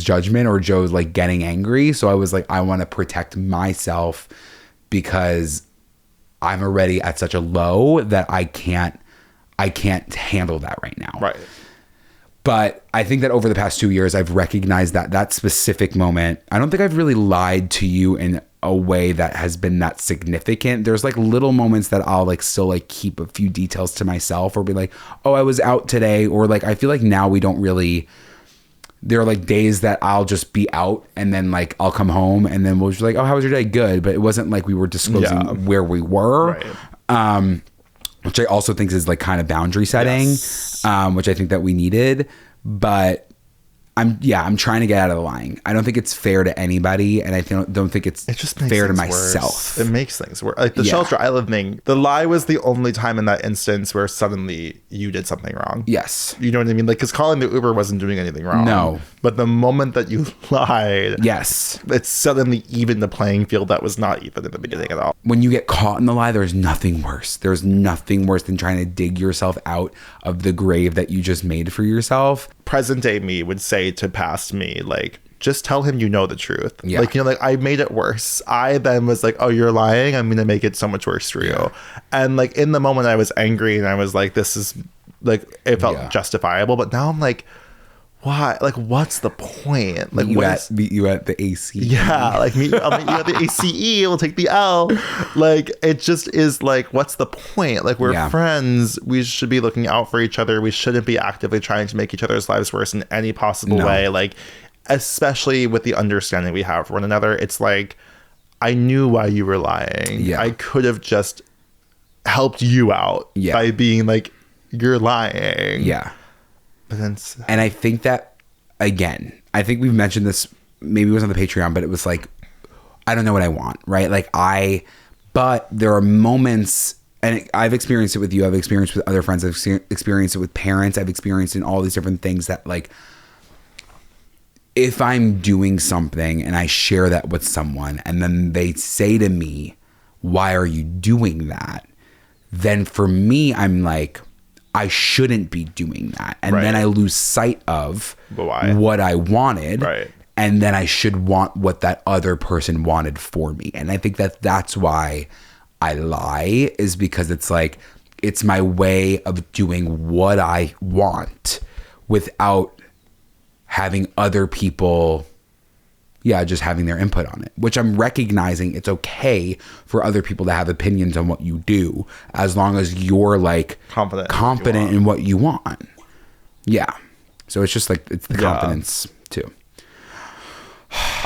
judgment or Joe's like getting angry. So I was like, I want to protect myself because I'm already at such a low that I can't handle that right now. Right. But I think that over the past 2 years, I've recognized that specific moment. I don't think I've really lied to you in a way that has been that significant. There's like little moments that I'll like still like keep a few details to myself or be like, oh, I was out today. Or like, I feel like now we don't really, there are like days that I'll just be out and then like I'll come home and then we'll just be like, oh, how was your day? Good. But it wasn't like we were disclosing where we were. Right. Which I also think is like kind of boundary setting, which I think that we needed. But I'm trying to get out of the lying. I don't think it's fair to anybody, and I don't think it's just makes fair to things myself. Worse. It makes things worse. Like the shelter island thing, the lie was the only time in that instance where suddenly you did something wrong. Yes. You know what I mean? Like, because calling the Uber wasn't doing anything wrong. No. But the moment that you lied, yes, it's suddenly even the playing field that was not even in the beginning at all. When you get caught in the lie, there's nothing worse. There's nothing worse than trying to dig yourself out of the grave that you just made for yourself. Present day me would say to past me, like, just tell him you know the truth. Yeah. Like, you know, like I made it worse. I then was like, oh, you're lying. I'm going to make it so much worse for you. And like in the moment I was angry and I was like, this is like, it felt justifiable. But now I'm like, why? Like, what's the point? Like, meet you at the ACE. Yeah, like I'll meet you at the ACE. We'll take the L. Like, it just is like, what's the point? Like, we're friends. We should be looking out for each other. We shouldn't be actively trying to make each other's lives worse in any possible way. Like, especially with the understanding we have for one another. It's like, I knew why you were lying. Yeah. I could have just helped you out by being like, you're lying. Yeah. And I think that, again, I think we've mentioned this, maybe it was on the Patreon, but it was like, I don't know what I want, right? Like but there are moments, and I've experienced it with you, I've experienced it with other friends, I've experienced it with parents, I've experienced it in all these different things that like, if I'm doing something and I share that with someone and then they say to me, why are you doing that? Then for me, I'm like, I shouldn't be doing that. And then I lose sight of what I wanted. Right. And then I should want what that other person wanted for me. And I think that that's why I lie, is because it's like, it's my way of doing what I want without having other people, just having their input on it, which I'm recognizing it's okay for other people to have opinions on what you do, as long as you're like confident in what you want. Yeah. So it's just like, it's the confidence too.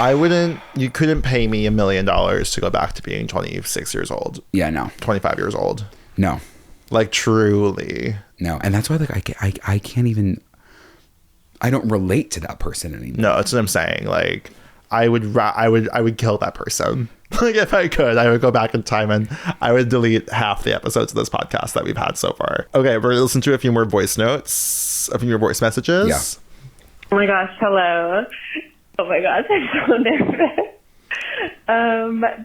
You couldn't pay me $1 million to go back to being 26 years old. Yeah, no. 25 years old. No. Like, truly. No. And that's why like I can't even, I don't relate to that person anymore. No, that's what I'm saying. Like, I would kill that person. Like, if I could, I would go back in time and I would delete half the episodes of this podcast that we've had so far. Okay, we're gonna listen to a few more voice notes, a few more voice messages. Yeah. Oh my gosh, hello. Oh my gosh, I'm so nervous.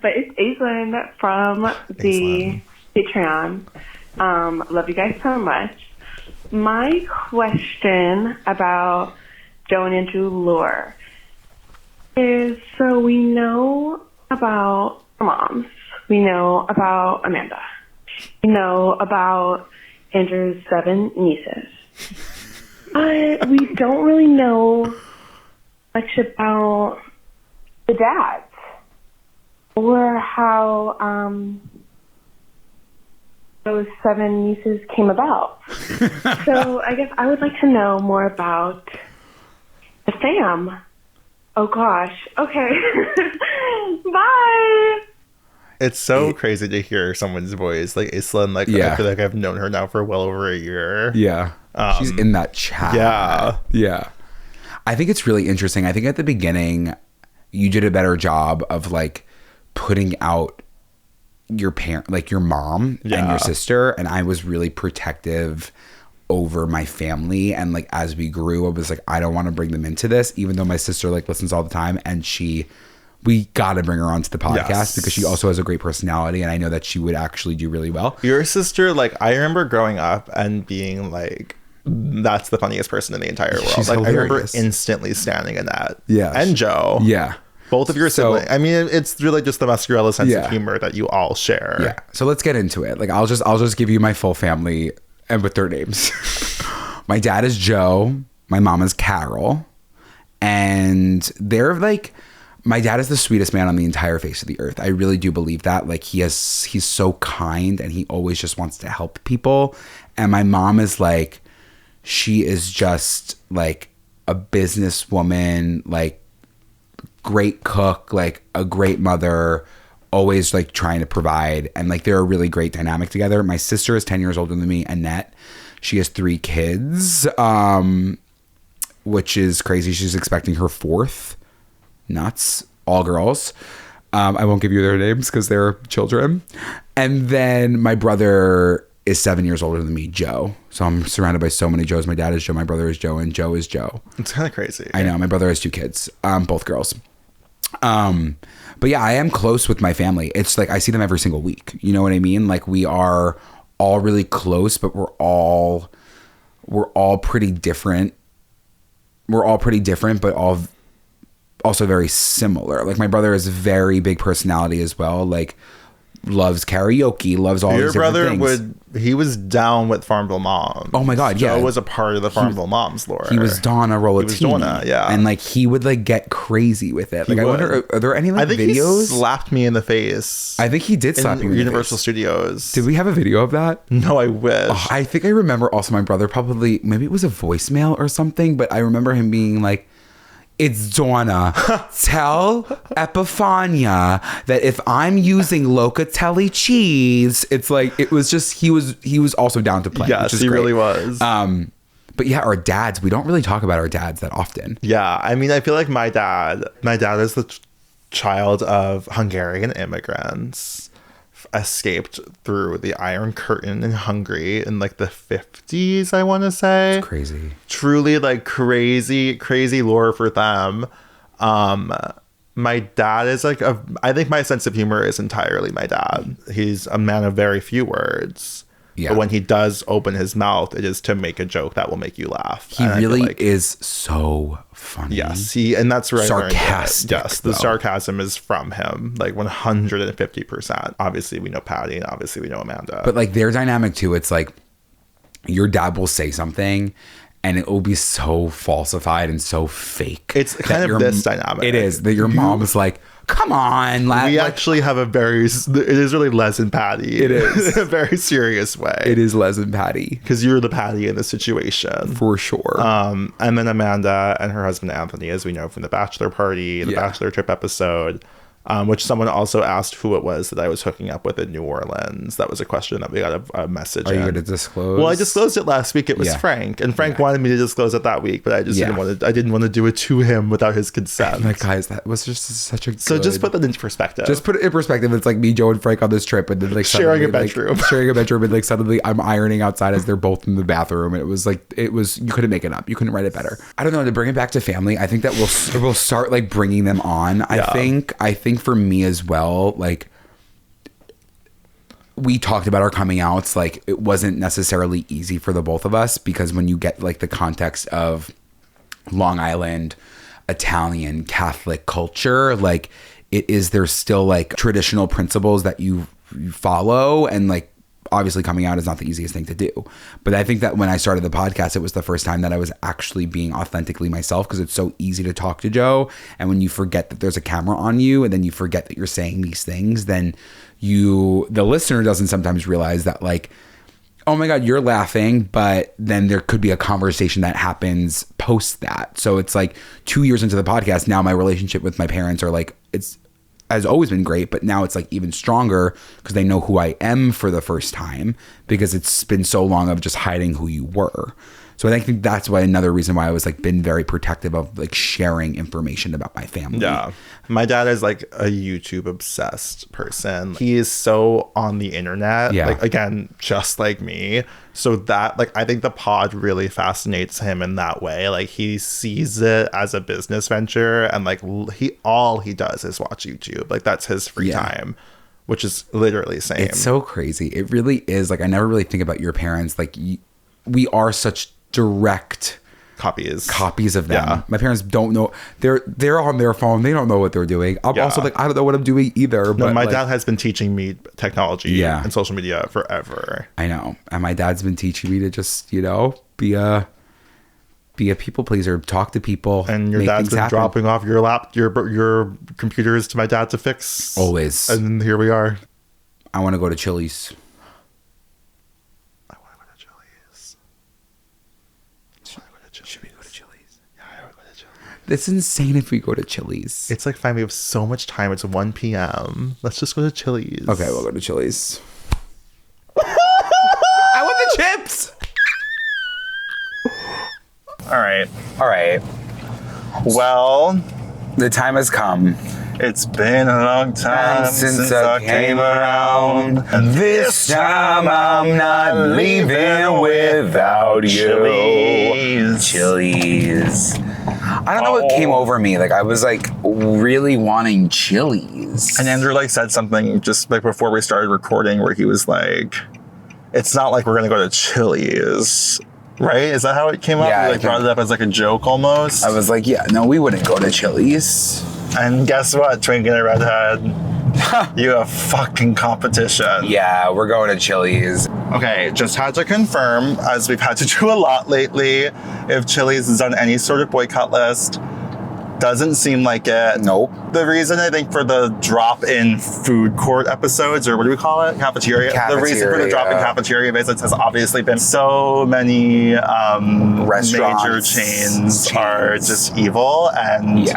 But it's Aislinn from the Patreon. Love you guys so much. My question about Joe and Andrew lore is, so we know about our moms. We know about Amanda. We know about Andrew's 7 nieces. But we don't really know much about the dads or how those 7 nieces came about. So I guess I would like to know more about the fam. Oh gosh. Okay. Bye. It's so crazy to hear someone's voice. Like, Aislinn, like, I feel like I've known her now for well over a year. Yeah. She's in that chat. Yeah. Yeah. I think it's really interesting. I think at the beginning, you did a better job of like putting out your parent, like your mom and your sister. And I was really protective over my family. And like, as we grew, I was like, I don't want to bring them into this, even though my sister like listens all the time. And we got to bring her onto the podcast because she also has a great personality. And I know that she would actually do really well. Your sister, like, I remember growing up and being like, that's the funniest person in the entire world. She's like, hilarious. I remember instantly standing in that. Yeah. And Joe. Yeah. Both of your siblings. I mean, it's really just the Muscarella sense of humor that you all share. Yeah. So let's get into it. Like, I'll just give you my full family and with their names. My dad is Joe. My mom is Carol. And they're like, my dad is the sweetest man on the entire face of the earth. I really do believe that. Like, he's so kind and he always just wants to help people. And my mom is like, she is just like a businesswoman, like great cook, like a great mother, always like trying to provide, and like they're a really great dynamic together. My sister is 10 years older than me, Annette. She has 3 kids, which is crazy. She's expecting her 4th. Nuts. All girls. I won't give you their names because they're children. And then my brother is 7 years older than me, Joe. So I'm surrounded by so many Joes. My dad is Joe, my brother is Joe, and Joe is Joe. It's kind of crazy. I know. My brother has 2 kids, both girls. But yeah, I am close with my family. It's like I see them every single week. You know what I mean? Like we are all really close, but we're all pretty different. We're all pretty different, but all also very similar. Like my brother has a very big personality as well. Like loves karaoke, loves all these different things. Your brother he was down with Farmville Moms. Oh my God, yeah. Joe was a part of the Farmville Moms lore. He was Donna Rollatini. He was Donna, yeah. And like he would like get crazy with it. Like I wonder, are there any like videos? He slapped me in the face. I think he did slap you in Universal the face. Studios. Did we have a video of that? No, I wish. Oh, I think I remember also my brother probably, maybe it was a voicemail or something, but I remember him being like, "It's Donna. Tell Epifania that if I'm using Locatelli cheese," it's like it was just he was also down to play. Yes, which is he great. really was. But yeah, our dads, we don't really talk about our dads that often. Yeah, I mean, I feel like my dad is the child of Hungarian immigrants, escaped through the Iron Curtain in Hungary in like the 50s, I want to say. It's crazy. Truly like crazy lore for them. My dad is like I think my sense of humor is entirely my dad. He's a man of very few words. Yeah. But when he does open his mouth, it is to make a joke that will make you laugh. He really is so funny. Yes, and that's right. Sarcastic. Yes, the sarcasm is from him, like 150%. Obviously, we know Patty, and obviously we know Amanda. But like their dynamic too, it's like your dad will say something, and it will be so falsified and so fake. It's kind of this dynamic. It is that your mom is like, "Come on, we actually have it is really Les and Patty. It is. In a very serious way. It is Les and Patty. Because you're the Patty in the situation. For sure. And then Amanda and her husband Anthony, as we know from the Bachelor Party, the Bachelor Trip episode, which someone also asked who it was that I was hooking up with in New Orleans. That was a question that we got a message. Are you going to disclose? Well, I disclosed it last week. It was Frank, and Frank wanted me to disclose it that week, but I just didn't want to do it to him without his consent. Like, guys, that was just such a good... So just put that into perspective. Just put it in perspective. It's like me, Joe, and Frank on this trip, and then like sharing a bedroom, and like suddenly I'm ironing outside as they're both in the bathroom. And it was you couldn't make it up. You couldn't write it better. I don't know. To bring it back to family, I think that we'll start like bringing them on. I think for me as well, like we talked about our coming outs, like it wasn't necessarily easy for the both of us, because when you get like the context of Long Island Italian Catholic culture, like there's still like traditional principles that you follow, and like obviously coming out is not the easiest thing to do. But I think that when I started the podcast, it was the first time that I was actually being authentically myself, because it's so easy to talk to Joe. And when you forget that there's a camera on you, and then you forget that you're saying these things, then the listener doesn't sometimes realize that like, oh my God, you're laughing, but then there could be a conversation that happens post that. So it's like 2 years into the podcast, now my relationship with my parents are like, has always been great, but now it's like even stronger because they know who I am for the first time, because it's been so long of just hiding who you were. So I think that's another reason why I was like been very protective of like sharing information about my family. Yeah. My dad is like a YouTube obsessed person. He is so on the internet. Yeah. Like, again, just like me. So that like, I think the pod really fascinates him in that way. Like he sees it as a business venture, and like all he does is watch YouTube. Like that's his free time, which is literally same. It's so crazy. It really is. Like I never really think about your parents. Like we are such direct copies of them. My parents don't know. They're on their phone. They don't know what they're doing. I'm also like, I don't know what I'm doing either. No, but my like, dad has been teaching me technology and social media forever. I know. And my dad's been teaching me to just, be a people pleaser, talk to people. And your dad's been dropping off your computers to my dad to fix. Always. And here we are. I want to go to Chili's. Should we go to Chili's? Yeah, It's insane if we go to Chili's. It's like fine. We have so much time. It's 1 p.m. Let's just go to Chili's. Okay, we'll go to Chili's. I want the chips. All right. Well, the time has come. It's been a long time since I came around. And this time I'm not leaving without you. Chili's. I don't know what came over me. Like, I was like really wanting Chili's. And Andrew like said something just like before we started recording where he was like, it's not like we're going to go to Chili's. Right? Is that how it came up? Yeah, You like brought it up as like a joke almost? I was like, yeah, no, we wouldn't go to Chili's. And guess what, Twinkie and Redhead? You have fucking competition. Yeah, we're going to Chili's. Okay, just had to confirm, as we've had to do a lot lately, if Chili's is on any sort of boycott list. Doesn't seem like it. Nope. The reason I think for the drop-in food court episodes, or what do we call it? Cafeteria. The reason for the drop-in cafeteria visits has obviously been so many restaurants, major chains are just evil, and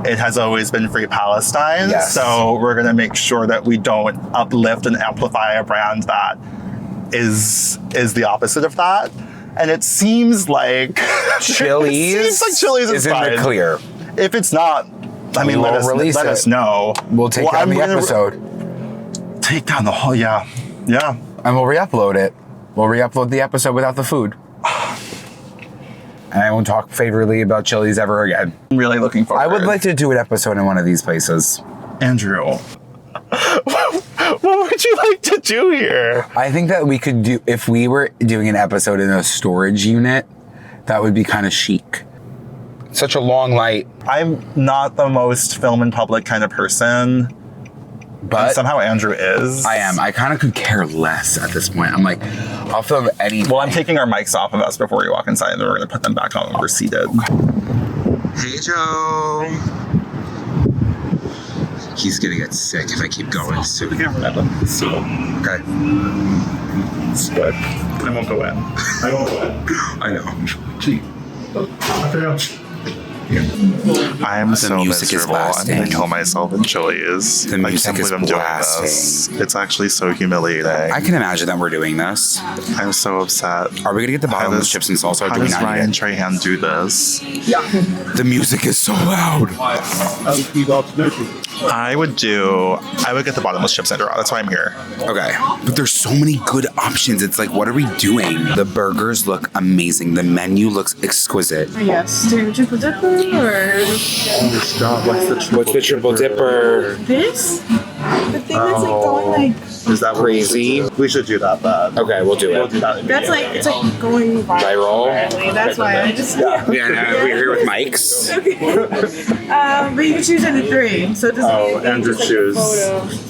it has always been Free Palestine. Yes. So we're gonna make sure that we don't uplift and amplify a brand that is the opposite of that. And it seems like Chili's is in fine. the clear. If it's not, I mean, let us know. We'll take down the episode. Take down the whole, yeah. And we'll re-upload it. We'll re-upload the episode without the food. And I won't talk favorably about Chili's ever again. I'm really looking forward. I would like to do an episode in one of these places. Andrew, what would you like to do here? I think that we could do, if we were doing an episode in a storage unit, that would be kind of chic. Such a long light. I'm not the most film in public kind of person, but somehow Andrew is. I am. I kind of could care less at this point. I'm like, I'll film anything. Well, I'm taking our mics off of us before we walk inside, and then we're going to put them back on when we're seated. Hey, Joe. He's going to get sick if I keep going soon. Okay. It's good. I won't go in. I know. I am so music is miserable. I'm blasting. going to kill myself in Chili's. The music I can't is believe I'm doing blasting. this. It's actually so humiliating. I can imagine that we're doing this. I'm so upset. Are we going to get the bottomless chips and salsa? Or How do we does not Ryan need it? Trahan do this? The music is so loud. I would get the bottomless chips and That's why I'm here. Okay. But there's so many good options. It's like, what are we doing? The burgers look amazing. The menu looks exquisite. Yes. Do you have a triple dipper or? What's the triple dipper? This? The thing that's like going like. Is that crazy? We should do that, but Okay, we'll do it. we'll do that. That's like it's like going Viral? virally. That's why I just Yeah, no, we're here with mics. But you can choose any three. So it doesn't Andrew just, like, choose. a photo.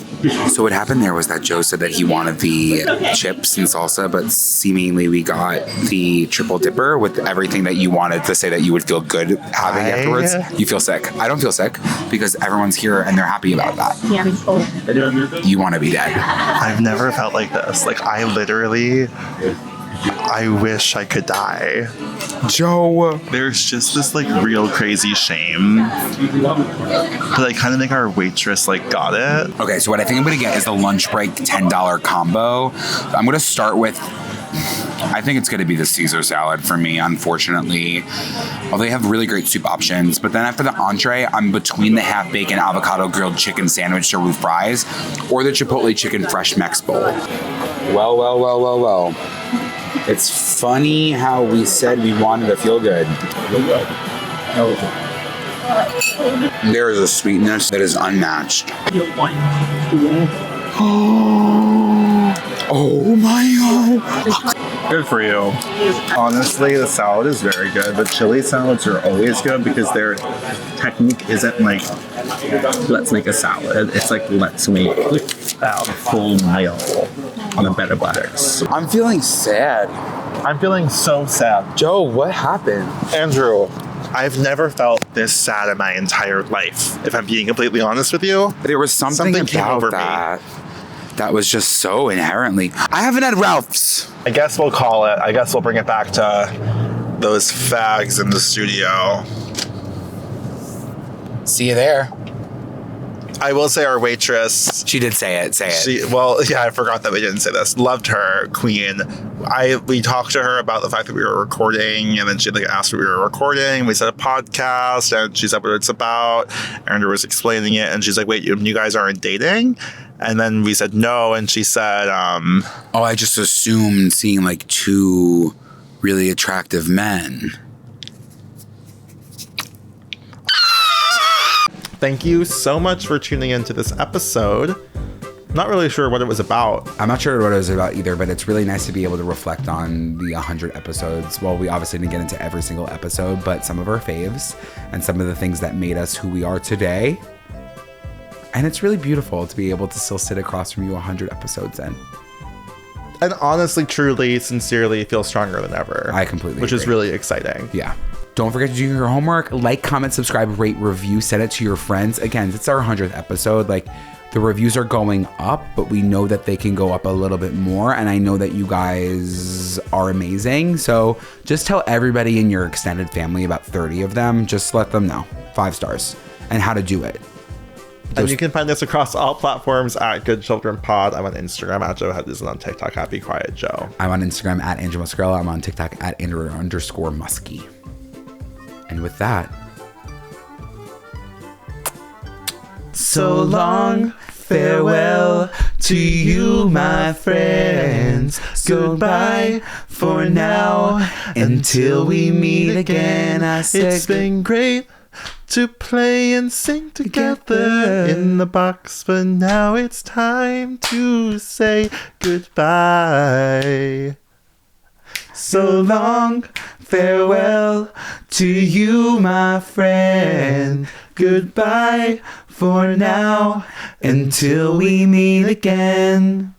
So what happened there was that Joe said that he wanted the chips and salsa, but seemingly we got the triple dipper with everything that you wanted to say that you would feel good having afterwards. You feel sick. I don't feel sick because everyone's here and they're happy about that. Yeah. You want to be dead. I've never felt like this. Like I wish I could die. Joe. There's just this like real crazy shame. But I kind of think our waitress like got it. Okay, so what I think I'm going to get is the lunch break $10 combo. I'm going to start with, I think it's going to be the Caesar salad for me, unfortunately. Although they have really great soup options. But then after the entree, I'm between the half bacon avocado grilled chicken sandwich to root fries or the Chipotle chicken fresh Mex bowl. Well. It's funny how we said we wanted to feel good. There is a sweetness that is unmatched. Oh my God. Good for you. Honestly, the salad is very good, but chili salads are always good because their technique isn't like, let's make a salad. It's like, let's make a full meal on a bed of lettuce. I'm feeling sad. I'm feeling so sad. Joe, what happened? Andrew, I've never felt this sad in my entire life, if I'm being completely honest with you. There was something came about over that. That was just so inherently. I haven't had Ralph's. I guess we'll call it. I guess we'll bring it back to those fags in the studio. See you there. I will say our waitress. She did say it. Say it. I forgot that we didn't say this. Loved her, Queen. We talked to her about the fact that we were recording, and then she asked if we were recording. We said a podcast, and she said what it's about. Andrew was explaining it, and she's like, "Wait, you guys aren't dating?" And then we said no, and she said, "Oh, I just assumed seeing like two really attractive men." Thank you so much for tuning into this episode. Not really sure what it was about. I'm not sure what it was about either, but it's really nice to be able to reflect on the 100 episodes. Well, we obviously didn't get into every single episode, but some of our faves and some of the things that made us who we are today. And it's really beautiful to be able to still sit across from you 100 episodes in. And honestly, truly, sincerely feel stronger than ever. I completely Which agree. is really exciting. Yeah. Don't forget to do your homework. Like, comment, subscribe, rate, review. Send it to your friends. Again, it's our 100th episode. Like, the reviews are going up, but we know that they can go up a little bit more. And I know that you guys are amazing. So just tell everybody in your extended family, about 30 of them. Just let them know. 5 stars. And how to do it. And you can find us across all platforms at Good Children Pod. I'm on Instagram at Joe Hegyes and on TikTok at Be Quiet Joe. I'm on Instagram at Andrew Muscarella. I'm on TikTok at Andrew_Muskie. And with that, so long, farewell to you, my friends. Goodbye for now, until we meet again. I said it's been great to play and sing together in the box, but now it's time to say goodbye. So long, farewell to you, my friend. Goodbye for now, until we meet again.